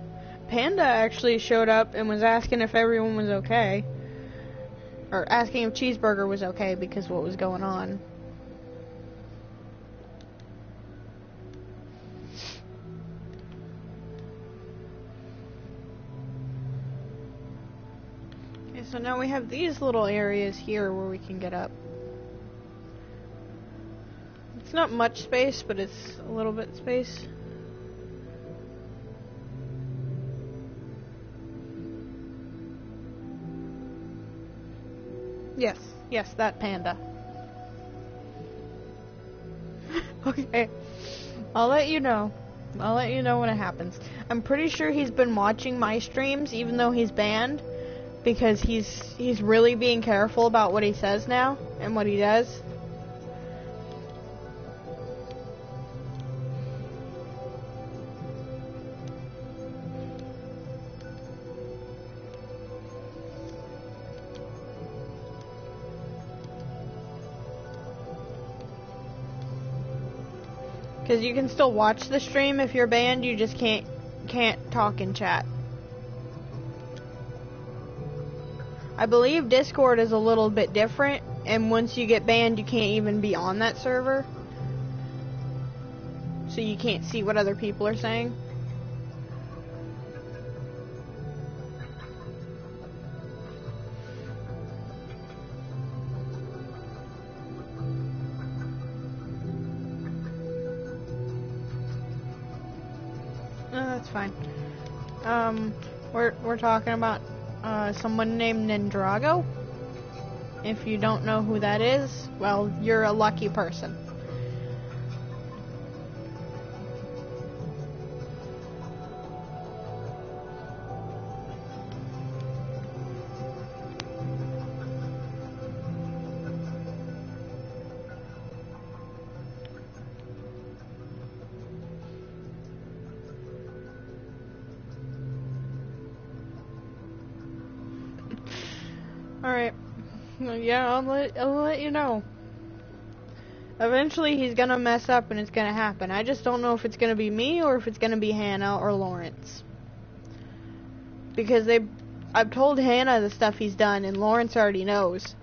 S1: Panda actually showed up and was asking if everyone was okay. Or asking if Cheeseburger was okay because what was going on. Okay, so now we have these little areas here where we can get up. It's not much space, but it's a little bit space. Yes, that panda. Okay. I'll let you know. I'll let you know when it happens. I'm pretty sure he's been watching my streams even though he's banned because he's really being careful about what he says now and what he does. Because you can still watch the stream if you're banned, you just can't talk in chat. I believe Discord is a little bit different, and once you get banned, you can't even be on that server. So you can't see what other people are saying. That's fine. We're talking about someone named Nindrago. If you don't know who that is, well, you're a lucky person. Alright. Yeah, I'll let you know. Eventually he's gonna mess up and it's gonna happen. I just don't know if it's gonna be me or if it's gonna be Hannah or Lawrence. Because I've told Hannah the stuff he's done and Lawrence already knows.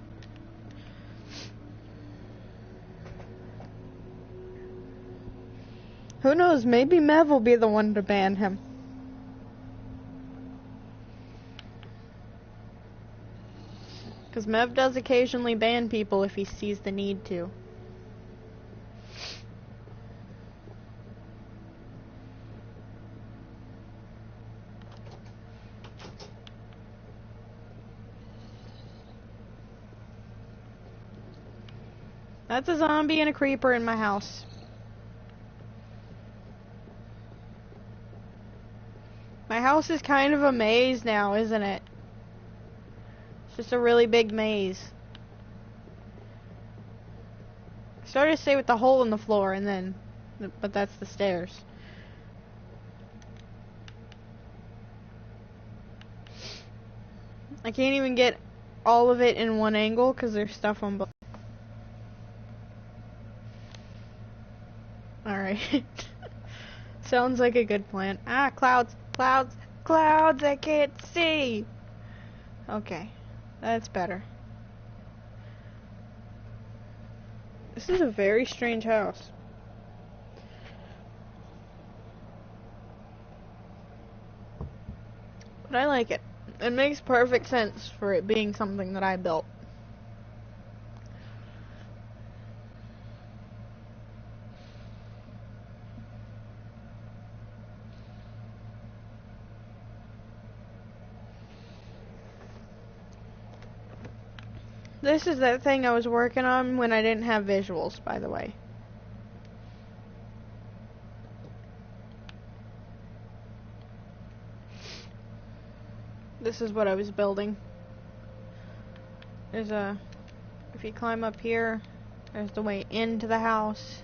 S1: Who knows, maybe Mev will be the one to ban him. Because Mev does occasionally ban people if he sees the need to. That's a zombie and a creeper in my house. My house is kind of a maze now, isn't it? It's just a really big maze. I started to say with the hole in the floor and then, but that's the stairs. I can't even get all of it in one angle because there's stuff on both. Alright. Sounds like a good plan. Ah, clouds, clouds, clouds I can't see. Okay, that's better. This is a very strange house. But I like it. It makes perfect sense for it being something that I built. This is that thing I was working on when I didn't have visuals, by the way. This is what I was building. There's if you climb up here, there's the way into the house.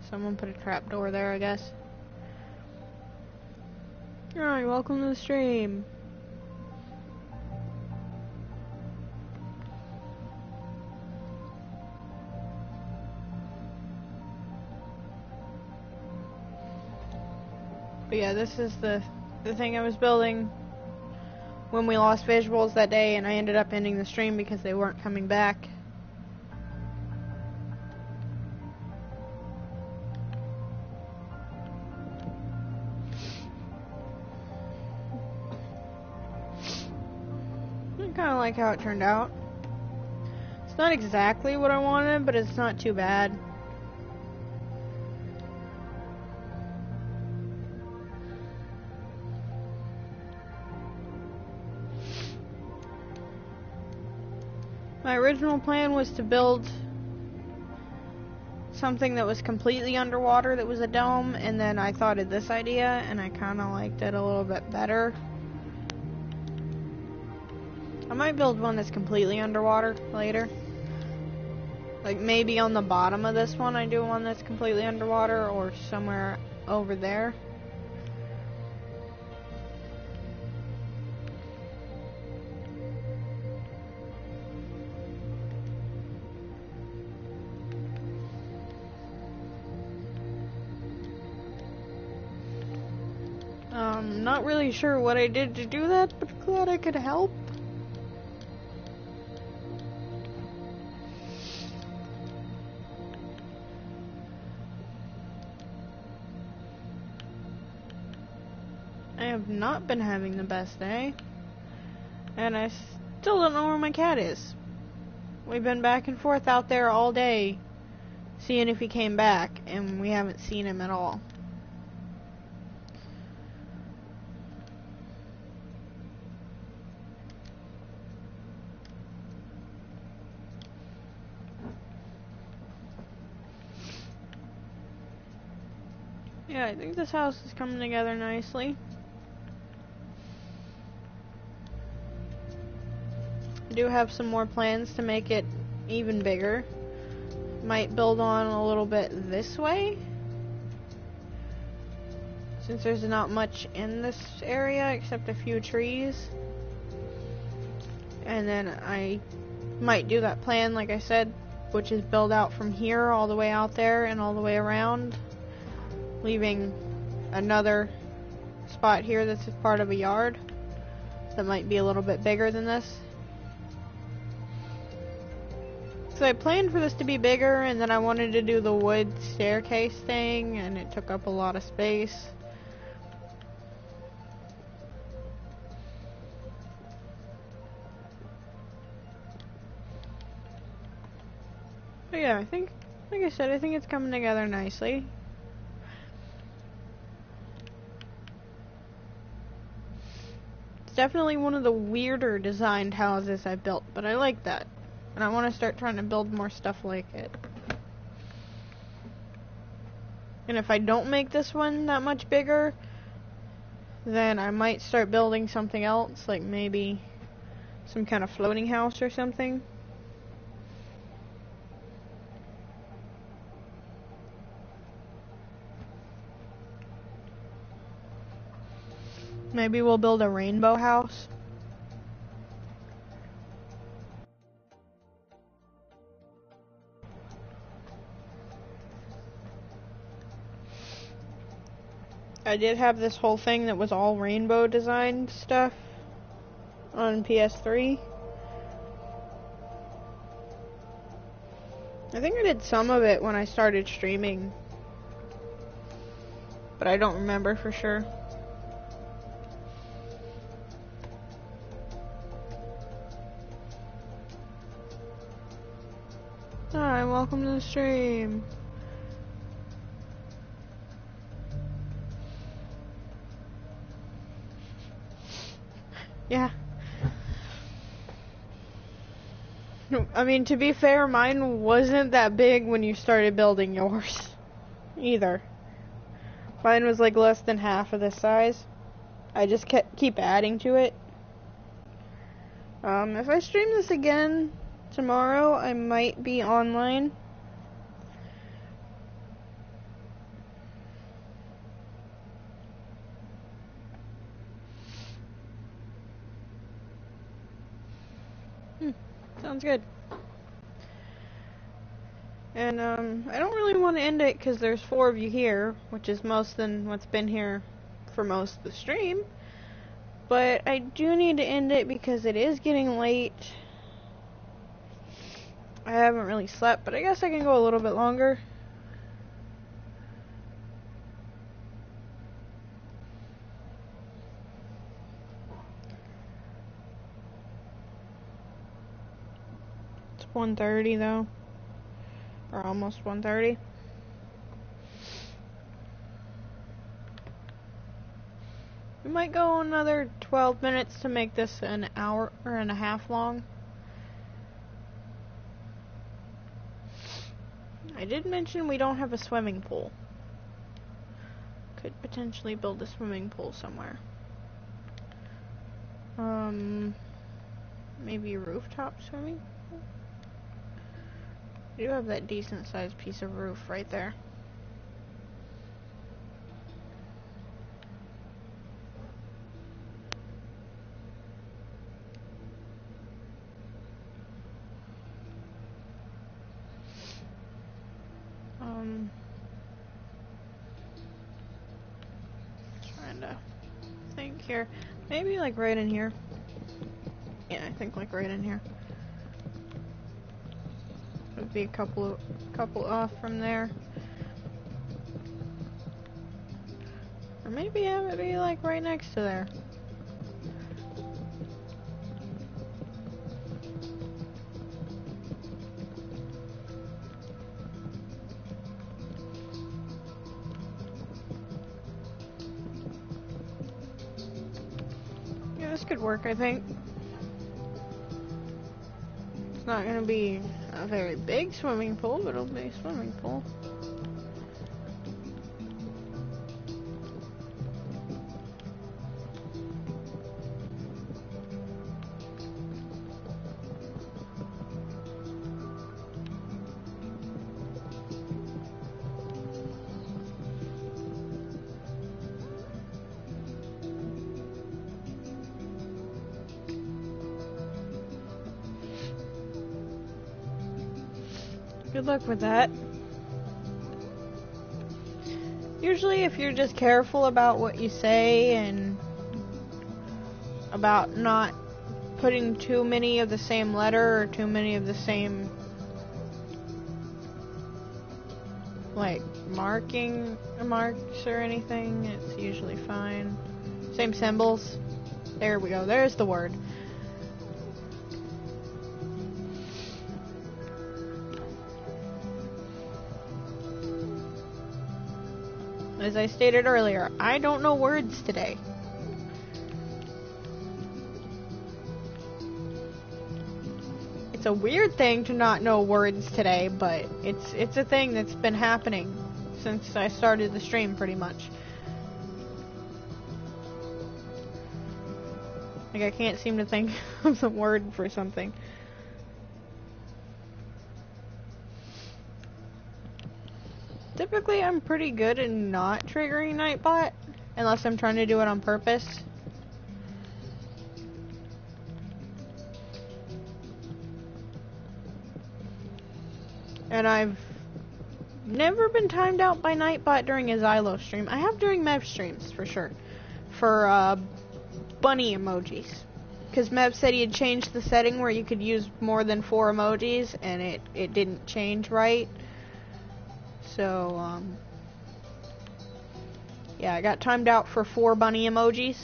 S1: Someone put a trap door there, I guess. Alright, welcome to the stream. But yeah, this is the thing I was building when we lost visuals that day, and I ended up ending the stream because they weren't coming back. I kind of like how it turned out. It's not exactly what I wanted, but it's not too bad. My original plan was to build something that was completely underwater that was a dome, and then I thought of this idea and I kind of liked it a little bit better. I might build one that's completely underwater later. Like maybe on the bottom of this one I do one that's completely underwater, or somewhere over there. Not really sure what I did to do that, but glad I could help. I have not been having the best day, and I still don't know where my cat is. We've been back and forth out there all day, seeing if he came back, and we haven't seen him at all. Yeah, I think this house is coming together nicely. I do have some more plans to make it even bigger. Might build on a little bit this way, since there's not much in this area except a few trees. And then I might do that plan, like I said, which is build out from here all the way out there and all the way around, leaving another spot here that's part of a yard that might be a little bit bigger than this. So I planned for this to be bigger, and then I wanted to do the wood staircase thing, and it took up a lot of space. But yeah, I think, like I said, I think it's coming together nicely. It's definitely one of the weirder designed houses I've built, but I like that. And I want to start trying to build more stuff like it. And if I don't make this one that much bigger, then I might start building something else, like maybe some kind of floating house or something. Maybe we'll build a rainbow house. I did have this whole thing that was all rainbow designed stuff on PS3. I think I did some of it when I started streaming, but I don't remember for sure. Hi, welcome to the stream. Yeah. I mean, to be fair, mine wasn't that big when you started building yours, either. Mine was like less than half of this size. I just keep adding to it. If I stream this again tomorrow, I might be online. Sounds good. And, I don't really want to end it because there's 4 of you here, which is most than what's been here for most of the stream. But I do need to end it because it is getting late. I haven't really slept, but I guess I can go a little bit longer. It's 1:30 though. Or almost 1:30. We might go another 12 minutes to make this an hour and a half long. I did mention we don't have a swimming pool. Could potentially build a swimming pool somewhere. Maybe a rooftop swimming pool? We do have that decent sized piece of roof right there. Trying to think here. Maybe like right in here. Yeah, I think like right in here. Would be a couple off from there. Or maybe have it be like right next to there. Yeah, this could work, I think. It's not gonna be a very big swimming pool, but it'll be a swimming pool. Good luck with that. Usually if you're just careful about what you say and about not putting too many of the same letter or too many of the same like marks or anything, it's usually fine. Same symbols. There we go. There's the word. As I stated earlier, I don't know words today. It's a weird thing to not know words today, but it's a thing that's been happening since I started the stream pretty much. Like I can't seem to think of the word for something. Typically, I'm pretty good at not triggering Nightbot, unless I'm trying to do it on purpose. And I've never been timed out by Nightbot during a Xylo stream. I have during Mev streams, for sure. For, bunny emojis. Because Mev said he had changed the setting where you could use more than 4 emojis, and it didn't change right. So, yeah, I got timed out for 4 bunny emojis.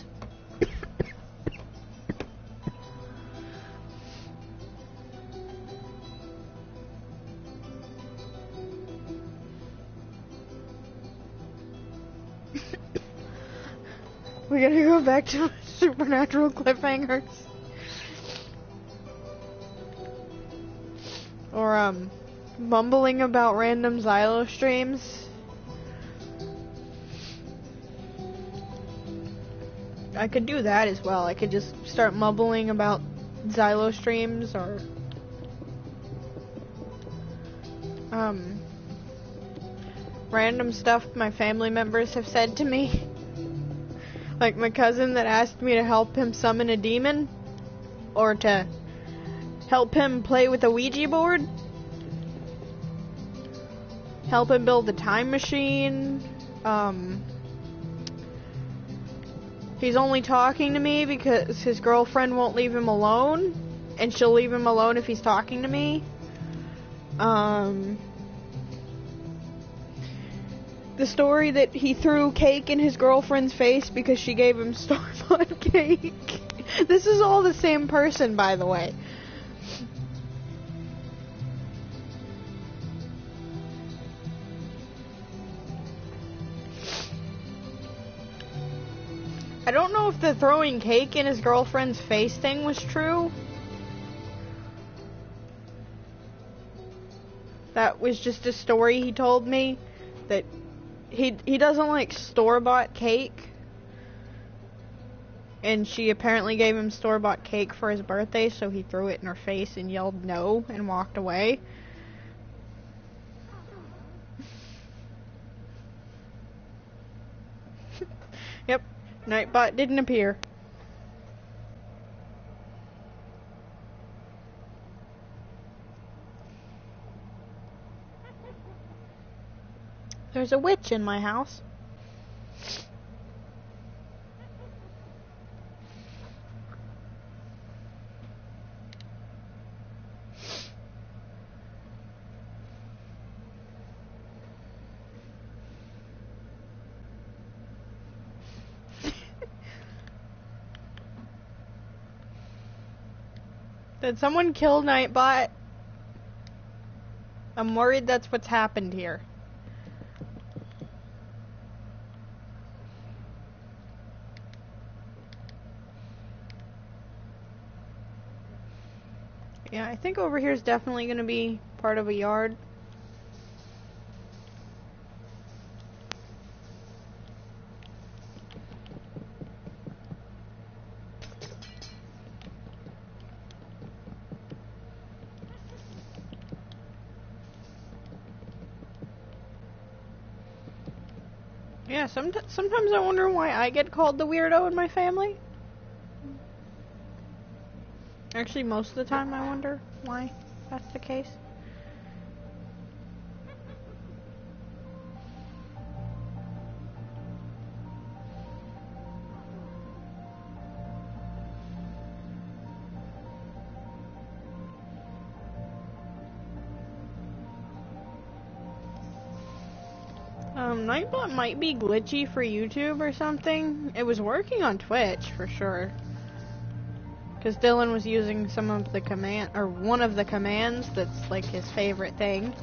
S1: We gotta go back to Supernatural cliffhangers. Or, mumbling about random Xylo streams. I could do that as well. I could just start mumbling about Xylo streams or random stuff my family members have said to me. Like my cousin that asked me to help him summon a demon or to help him play with a Ouija board. Help him build a time machine. He's only talking to me because his girlfriend won't leave him alone, and she'll leave him alone if he's talking to me. The story that he threw cake in his girlfriend's face because she gave him store-bought cake. This is all the same person, by the way. I don't know if the throwing cake in his girlfriend's face thing was true. That was just a story he told me, that he doesn't like store-bought cake. And she apparently gave him store-bought cake for his birthday, so he threw it in her face and yelled no and walked away. Yep, Nightbot didn't appear. There's a witch in my house. Did someone kill Nightbot? I'm worried that's what's happened here. Yeah, I think over here is definitely going to be part of a yard. Yeah, sometimes I wonder why I get called the weirdo in my family. Actually, most of the time I wonder why that's the case. Nightbot might be glitchy for YouTube or something. It was working on Twitch for sure. Because Dylan was using some of the command, or one of the commands that's like his favorite thing.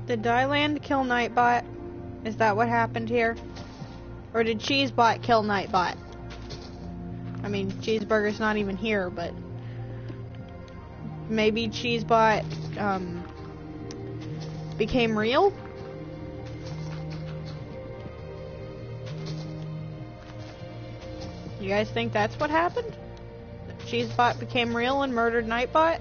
S1: Did Dyland kill Nightbot? Is that what happened here? Or did Cheesebot kill Nightbot? I mean, Cheeseburger's not even here, but maybe Cheesebot became real? You guys think that's what happened? That Cheesebot became real and murdered Nightbot?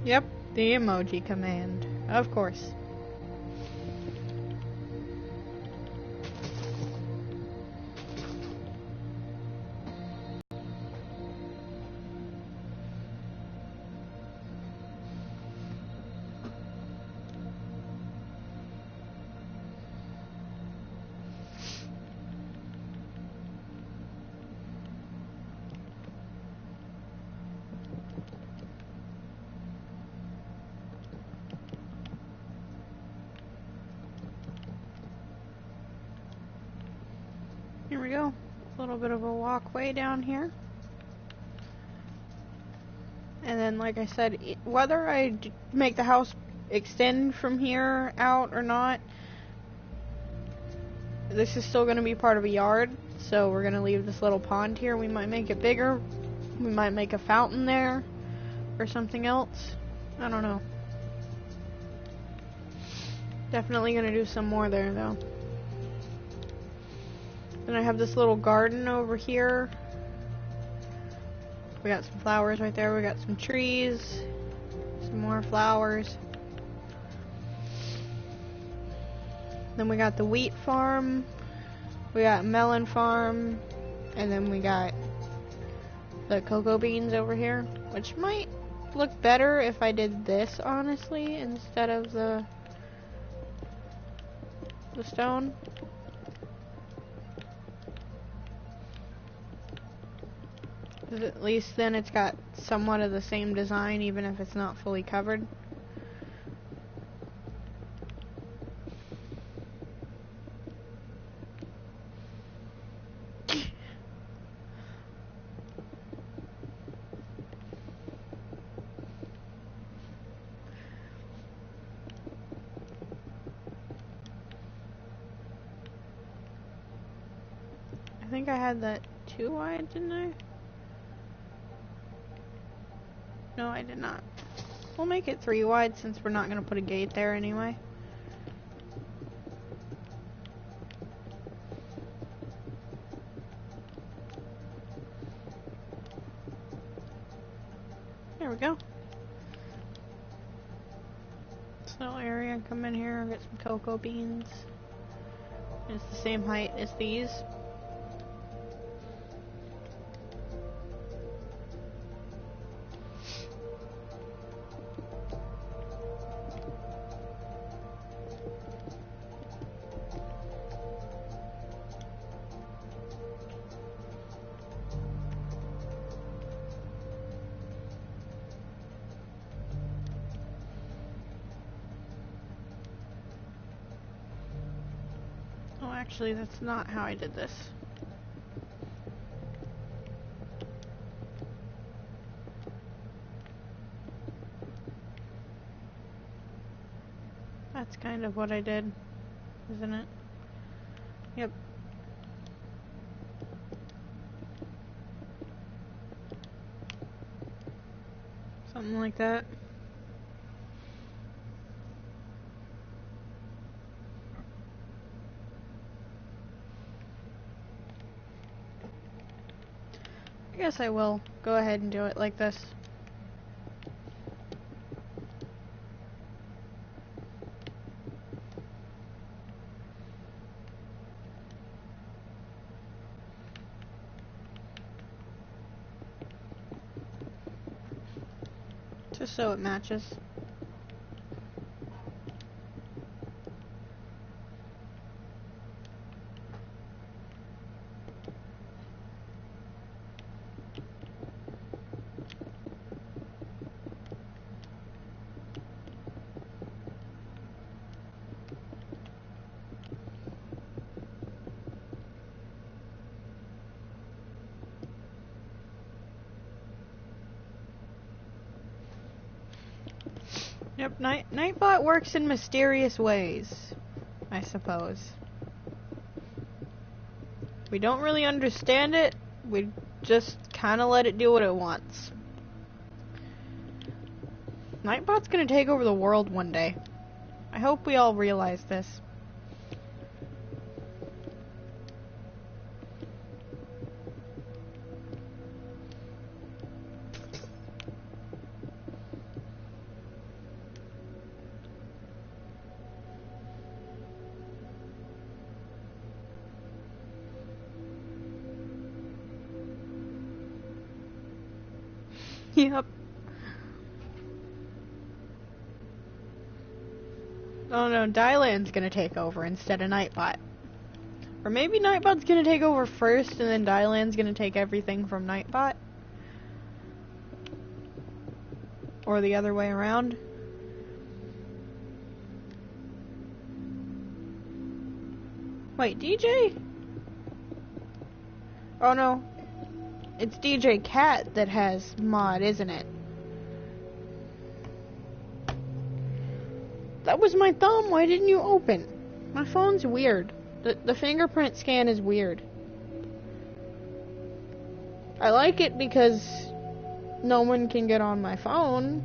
S1: Yep, the emoji command. Of course. Here we go. A little bit of a walkway down here. And then, like I said, whether I make the house extend from here out or not, this is still going to be part of a yard. So we're going to leave this little pond here. We might make it bigger. We might make a fountain there or something else. I don't know. Definitely going to do some more there, though. Then I have this little garden over here. We got some flowers right there. We got some trees. Some more flowers. Then we got the wheat farm. We got melon farm. And then we got the cocoa beans over here. Which might look better if I did this, honestly, instead of the stone. At least then it's got somewhat of the same design, even if it's not fully covered. I think I had that 2 wide, didn't I? No, I did not. We'll make it 3 wide since we're not going to put a gate there anyway. There we go. Snow area, come in here, get some cocoa beans. It's the same height as these. Actually, that's not how I did this. That's kind of what I did, isn't it? Yep. Something like that. I guess I will go ahead and do it like this. Just so it matches. Yep, Nightbot works in mysterious ways, I suppose. We don't really understand it, we just kind of let it do what it wants. Nightbot's gonna take over the world one day. I hope we all realize this. Yep. Oh no, Dylan's gonna take over instead of Nightbot. Or maybe Nightbot's gonna take over first and then Dylan's gonna take everything from Nightbot. Or the other way around. Wait, DJ? Oh no. It's DJ Cat that has mod, isn't it? That was my thumb. Why didn't you open? My phone's weird. The fingerprint scan is weird. I like it because no one can get on my phone.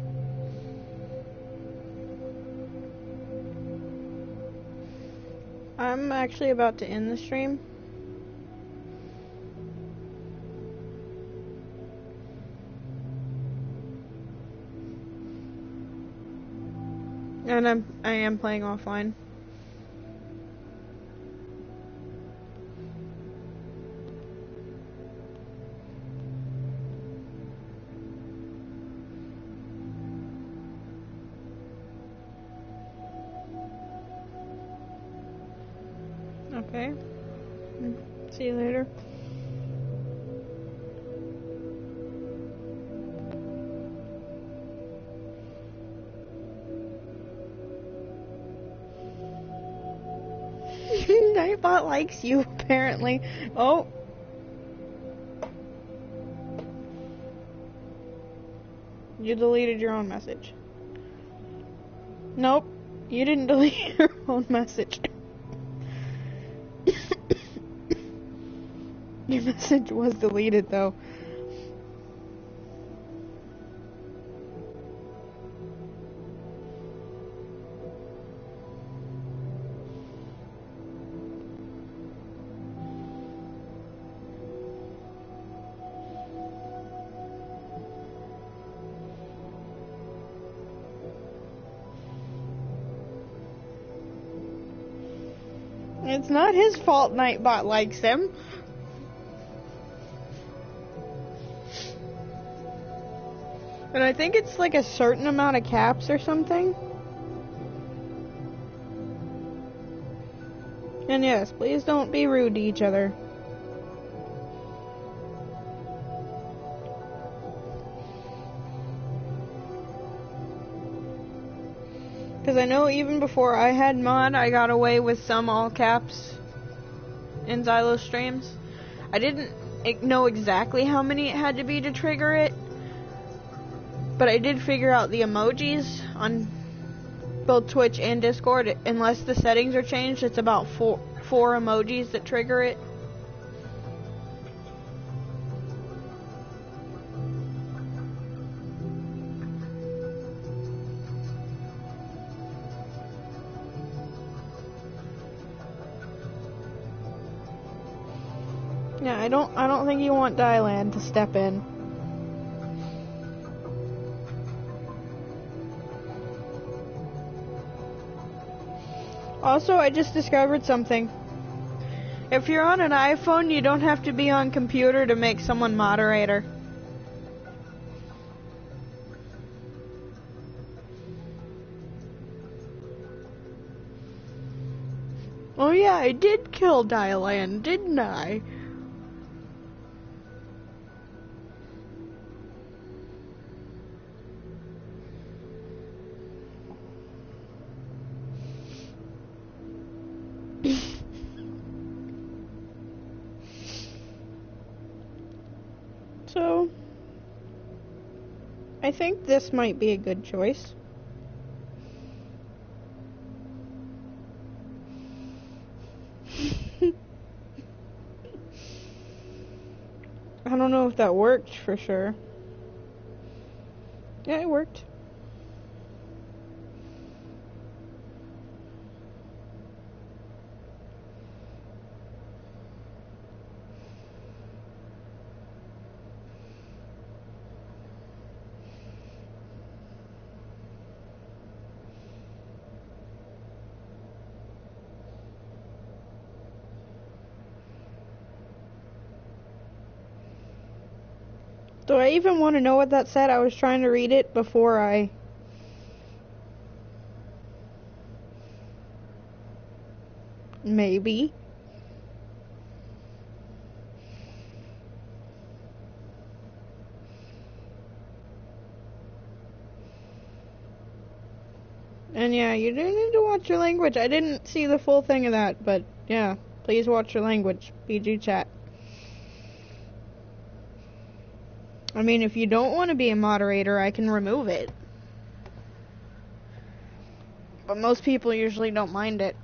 S1: I'm actually about to end the stream. And I am playing offline. Okay. See you later. Nightbot likes you, apparently. Oh. You deleted your own message. Nope. You didn't delete your own message. Your message was deleted, though. It's not his fault Nightbot likes him. And I think it's like a certain amount of caps or something. And yes, please don't be rude to each other. Because I know even before I had mod, I got away with some all caps in Xylo streams. I didn't know exactly how many it had to be to trigger it. But I did figure out the emojis on both Twitch and Discord. Unless the settings are changed, it's about four emojis that trigger it. Yeah, I don't think you want Dylan to step in. Also, I just discovered something. If you're on an iPhone, you don't have to be on computer to make someone moderator. Oh yeah, I did kill Dylan, didn't I? So, I think this might be a good choice. I don't know if that worked for sure. Yeah, it worked. Do I even want to know what that said? I was trying to read it before I... Maybe. And yeah, you do need to watch your language. I didn't see the full thing of that, but yeah, please watch your language. PG chat. I mean, if you don't want to be a moderator, I can remove it. But most people usually don't mind it.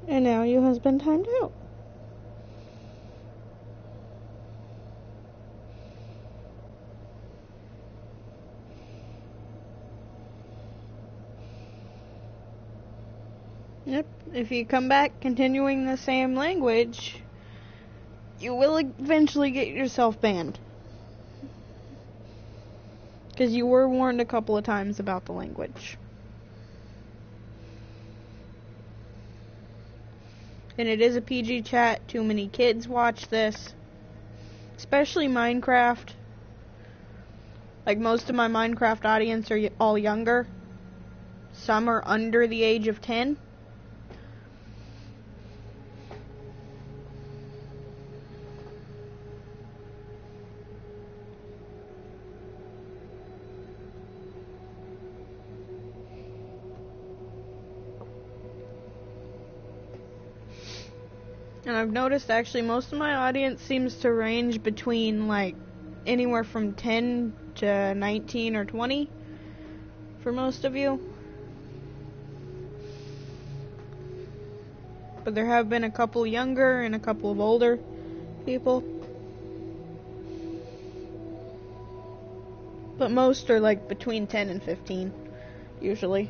S1: And now you has been timed out. Yep, if you come back continuing the same language, you will eventually get yourself banned. Because you were warned a couple of times about the language. And it is a PG chat. Too many kids watch this. Especially Minecraft. Like, most of my Minecraft audience are all younger. Some are under the age of 10. And I've noticed actually most of my audience seems to range between like anywhere from 10 to 19 or 20 for most of you. But there have been a couple younger and a couple of older people. But most are like between 10 and 15 usually.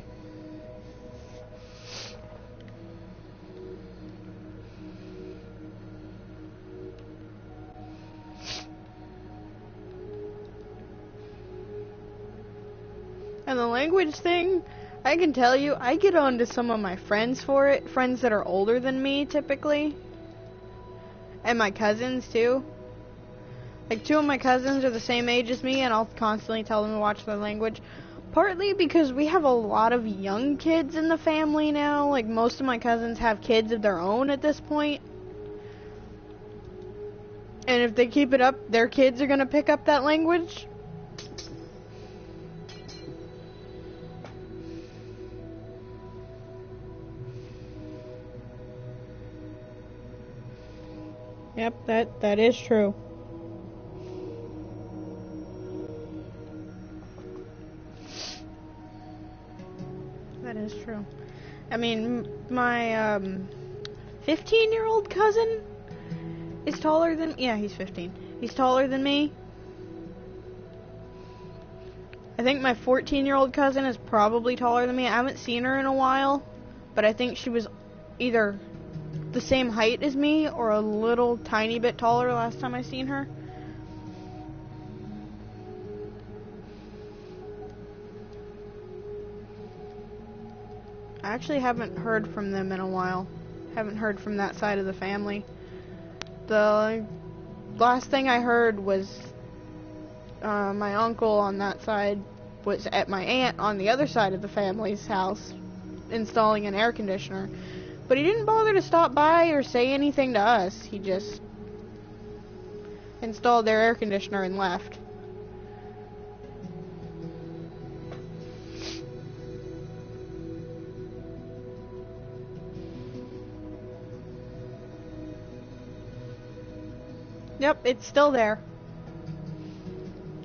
S1: And the language thing, I can tell you, I get on to some of my friends for it. Friends that are older than me, typically. And my cousins, too. Like, 2 of my cousins are the same age as me, and I'll constantly tell them to watch their language. Partly because we have a lot of young kids in the family now. Like, most of my cousins have kids of their own at this point. And if they keep it up, their kids are gonna pick up that language. Yep, that is true. That is true. I mean, my 15-year-old cousin is taller than... Yeah, he's 15. He's taller than me. I think my 14-year-old cousin is probably taller than me. I haven't seen her in a while, but I think she was either the same height as me or a little tiny bit taller last time I seen her. I actually haven't heard from them in a while. Haven't heard from that side of the family. The last thing I heard was my uncle on that side was at my aunt on the other side of the family's house installing an air conditioner. But he didn't bother to stop by or say anything to us. He just installed their air conditioner and left. Yep, it's still there.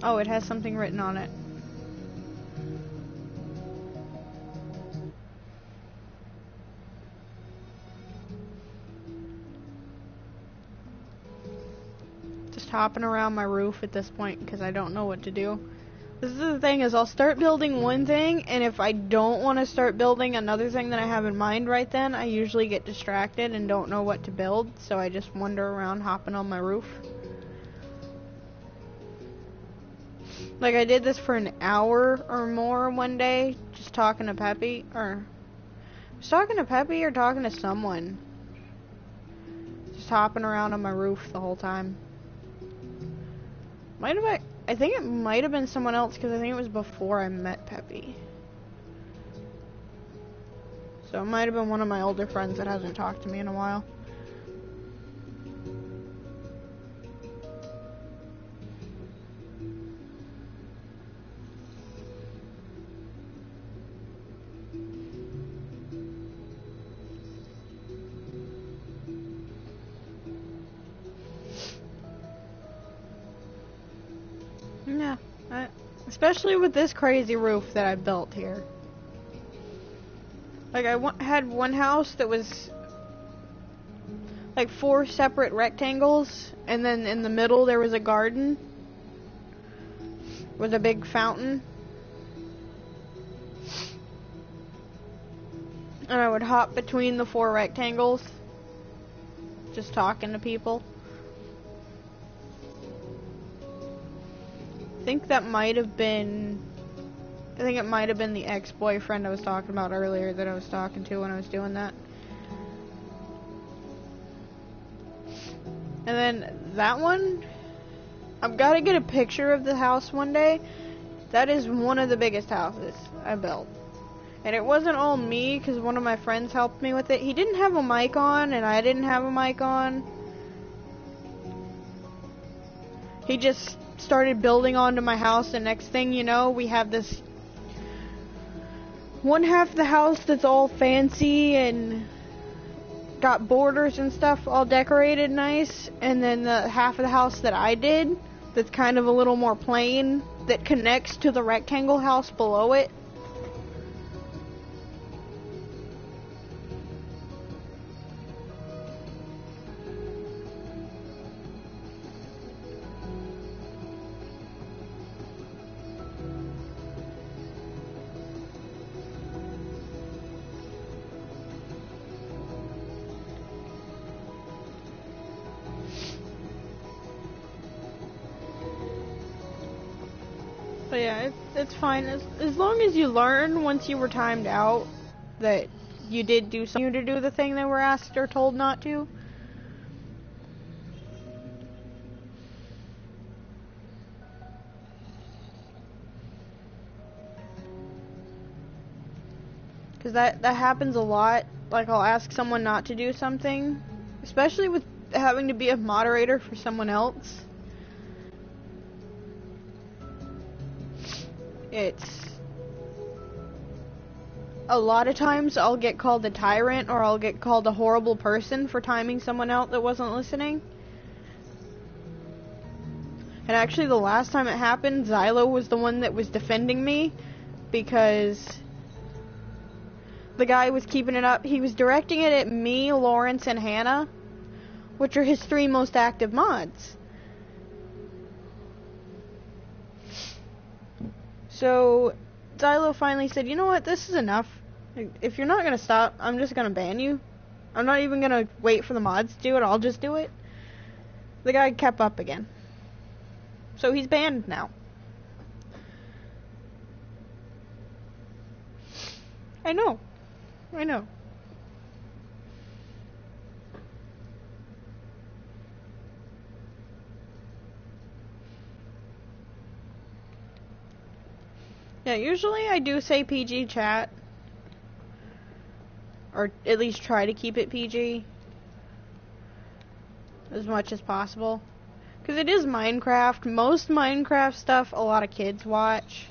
S1: Oh, it has something written on it. Just hopping around my roof at this point because I don't know what to do. This is the thing, is I'll start building one thing, and if I don't want to start building another thing that I have in mind right then, I usually get distracted and don't know what to build, so I just wander around hopping on my roof. Like, I did this for an hour or more one day, just talking to Peppy, or... I was talking to Peppy or talking to someone. Just hopping around on my roof the whole time. I think it might have been someone else, because I think it was before I met Peppy. So it might have been one of my older friends that hasn't talked to me in a while. Especially with this crazy roof that I built here. Like, had one house that was like 4 separate rectangles, and then in the middle there was a garden with a big fountain. And I would hop between the 4 rectangles, just talking to people. I think it might have been the ex-boyfriend I was talking about earlier that I was talking to when I was doing that. And then that one, I've got to get a picture of the house one day. That is one of the biggest houses I built. And it wasn't all me, because one of my friends helped me with it. He didn't have a mic on, and I didn't have a mic on. He just started building onto my house, and next thing you know, we have this one half of the house that's all fancy and got borders and stuff all decorated nice, and then the half of the house that I did that's kind of a little more plain that connects to the rectangle house below it. But yeah, it's fine. As long as you learn once you were timed out that you did do something to do the thing they were asked or told not to. Because that happens a lot. Like, I'll ask someone not to do something, especially with having to be a moderator for someone else. It's a lot of times I'll get called a tyrant, or I'll get called a horrible person for timing someone out that wasn't listening. And actually, the last time it happened, Xylo was the one that was defending me, because the guy was keeping it up. He was directing it at me, Lawrence, and Hannah, which are his 3 most active mods. So Xylo finally said, you know what, this is enough. If you're not going to stop, I'm just going to ban you. I'm not even going to wait for the mods to do it, I'll just do it. The guy kept up again. So he's banned now. I know. Yeah, usually I do say PG chat. Or at least try to keep it PG. As much as possible. Because it is Minecraft. Most Minecraft stuff a lot of kids watch.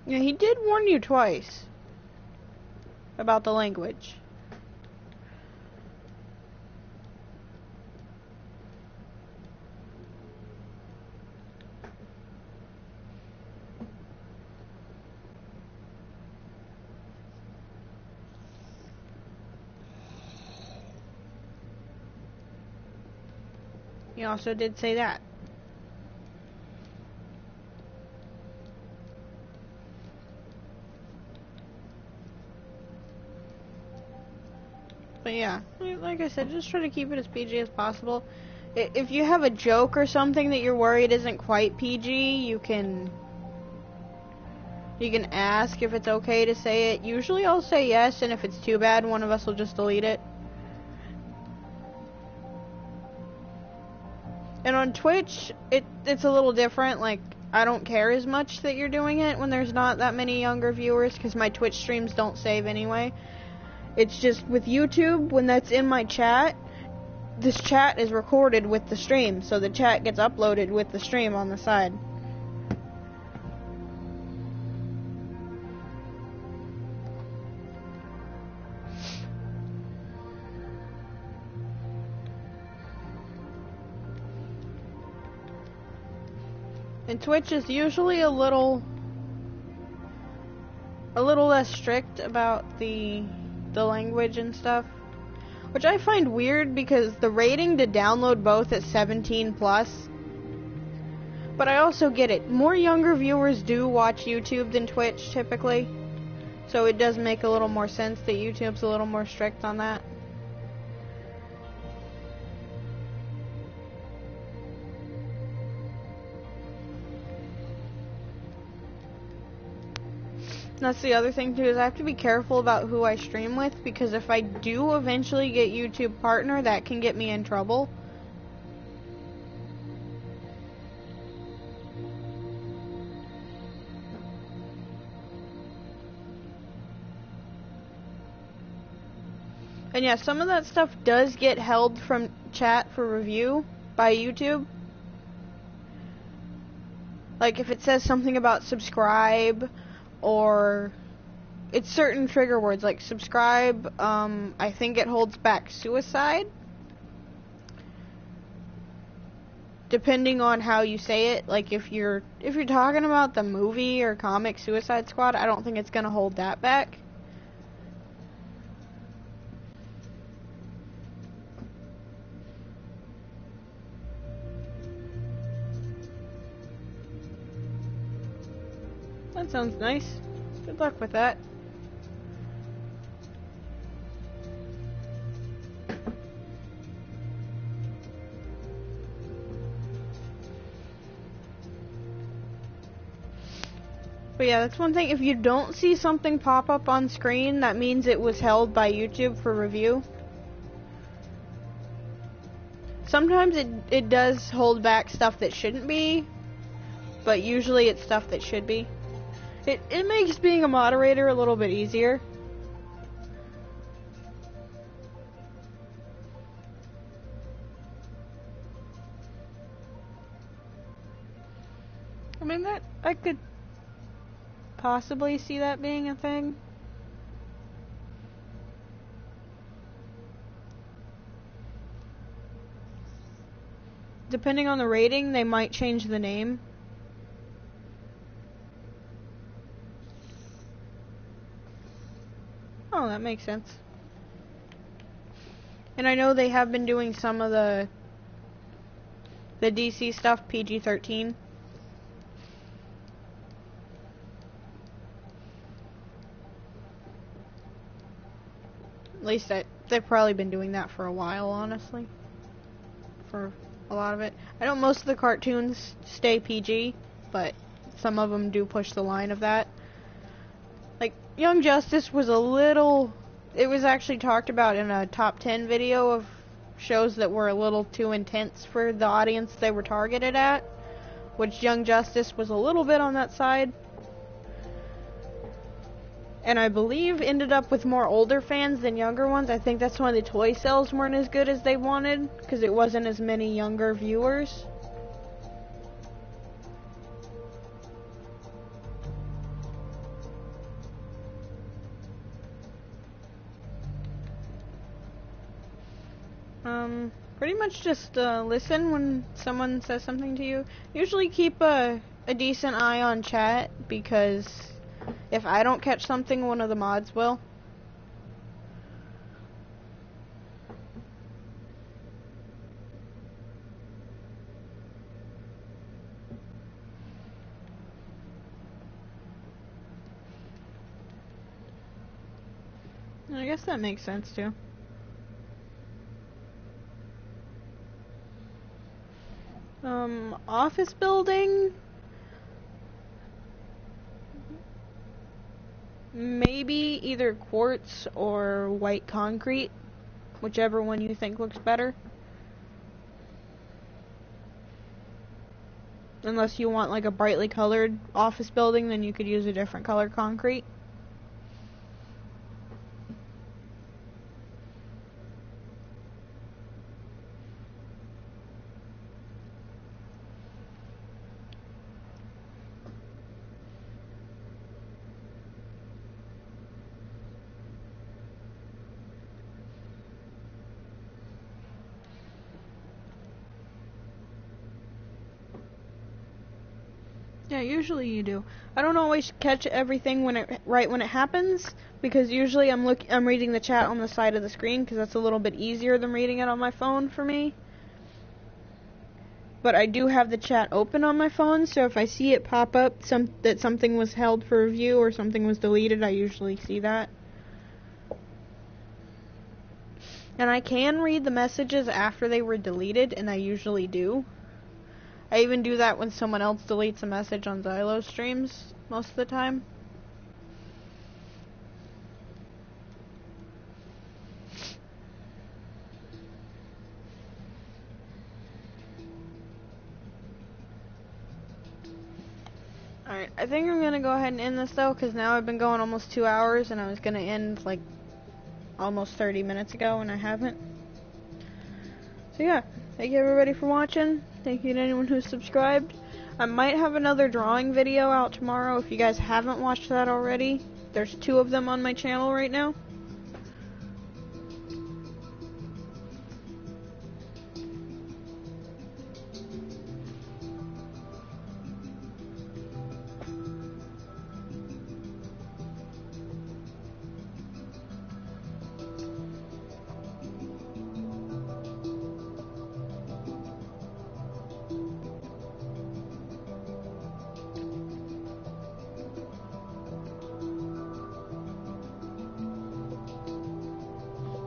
S1: Yeah, he did warn you twice. About the language. He also did say that. But yeah, like I said, just try to keep it as PG as possible. If you have a joke or something that you're worried isn't quite PG, you can ask if it's okay to say it. Usually I'll say yes, and if it's too bad, one of us will just delete it. And on Twitch, it's a little different. Like, I don't care as much that you're doing it when there's not that many younger viewers, because my Twitch streams don't save anyway. It's just with YouTube, when that's in my chat, this chat is recorded with the stream, so the chat gets uploaded with the stream on the side. And Twitch is usually a little less strict about the language and stuff, which I find weird because the rating to download both is 17 plus. But I also get it. More younger viewers do watch YouTube than Twitch typically. So it does make a little more sense that YouTube's a little more strict on that. That's the other thing too, is I have to be careful about who I stream with, because if I do eventually get YouTube partner, that can get me in trouble. And yeah, some of that stuff does get held from chat for review by YouTube. Like if it says something about subscribe, or it's certain trigger words like subscribe, I think it holds back suicide. Depending on how you say it, like if you're talking about the movie or comic Suicide Squad, I don't think it's gonna hold that back. That sounds nice. Good luck with that. But yeah, that's one thing. If you don't see something pop up on screen, that means it was held by YouTube for review. Sometimes it does hold back stuff that shouldn't be, but usually it's stuff that should be. It makes being a moderator a little bit easier. I mean, that I could possibly see that being a thing. Depending on the rating, they might change the name. Oh, that makes sense. And I know they have been doing some of the DC stuff PG-13. At least they've probably been doing that for a while, honestly. For a lot of it. I know most of the cartoons stay PG, but some of them do push the line of that. Like, Young Justice was a little... It was actually talked about in a top 10 video of shows that were a little too intense for the audience they were targeted at, which Young Justice was a little bit on that side. And I believe ended up with more older fans than younger ones. I think that's why the toy sales weren't as good as they wanted, because it wasn't as many younger viewers. Pretty much just listen when someone says something to you. Usually keep a decent eye on chat, because if I don't catch something, one of the mods will. I guess that makes sense too. Office building? Maybe either quartz or white concrete, whichever one you think looks better. Unless you want like a brightly colored office building, then you could use a different color concrete. Yeah, usually you do. I don't always catch everything right when it happens, because usually I'm reading the chat on the side of the screen, because that's a little bit easier than reading it on my phone for me. But I do have the chat open on my phone, so if I see it pop up that something was held for review or something was deleted, I usually see that. And I can read the messages after they were deleted, and I usually do. I even do that when someone else deletes a message on Xylo streams most of the time. Alright, I think I'm gonna go ahead and end this though, because now I've been going almost 2 hours, and I was gonna end like almost 30 minutes ago, and I haven't. So yeah, thank you everybody for watching. Thank you to anyone who's subscribed. I might have another drawing video out tomorrow if you guys haven't watched that already. There's 2 of them on my channel right now.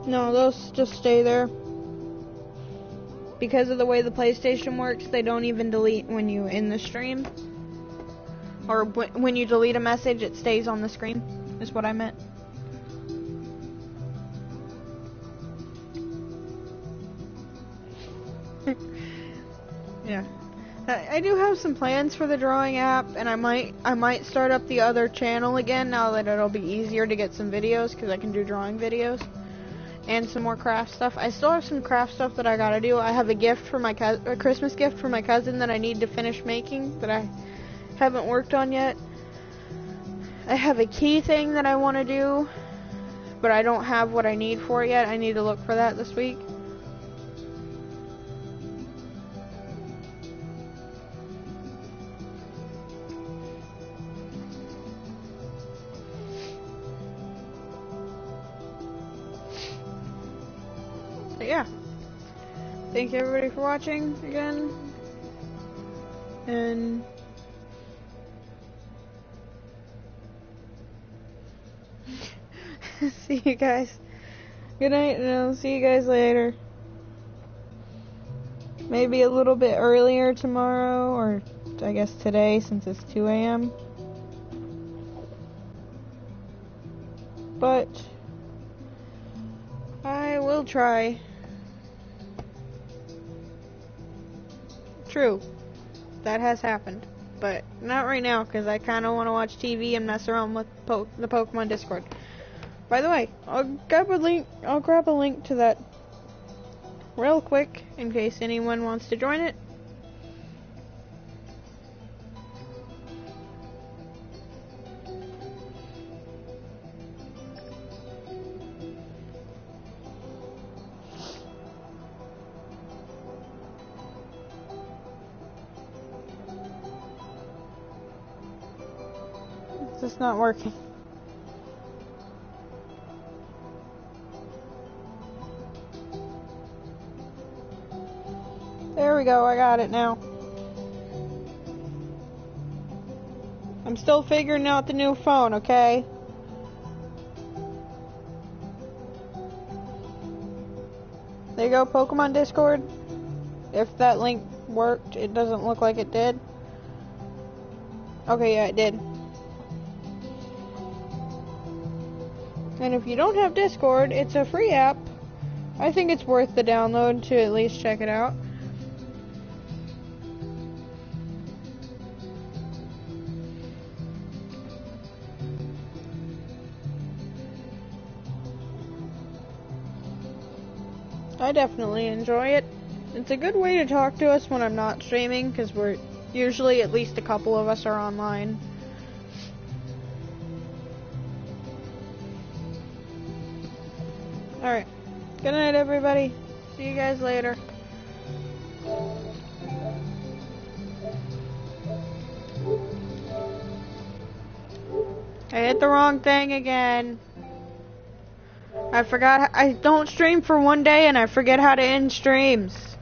S1: No, those just stay there. Because of the way the PlayStation works, they don't even delete when you in the stream. Or when you delete a message, it stays on the screen, is what I meant. Yeah. I do have some plans for the drawing app, and I might start up the other channel again now that it'll be easier to get some videos, because I can do drawing videos. And some more craft stuff. I still have some craft stuff that I gotta do. I have a gift for my a Christmas gift for my cousin that I need to finish making that I haven't worked on yet. I have a key thing that I want to do, but I don't have what I need for it yet. I need to look for that this week. But yeah, thank you everybody for watching again, and see you guys. Good night, and I'll see you guys later. Maybe a little bit earlier tomorrow, or I guess today since it's 2 a.m. But I will try. True, that has happened, but not right now because I kind of want to watch TV and mess around with the Pokemon Discord. By the way, I'll grab a link to that real quick in case anyone wants to join it. It's just not working. There we go, I got it now. I'm still figuring out the new phone, okay? There you go, Pokemon Discord. If that link worked, it doesn't look like it did. Okay, yeah, it did. And if you don't have Discord, it's a free app. I think it's worth the download to at least check it out. I definitely enjoy it. It's a good way to talk to us when I'm not streaming, because we're usually at least a couple of us are online. Alright. Good night, everybody. See you guys later. I hit the wrong thing again. I forgot. I don't stream for one day and I forget how to end streams.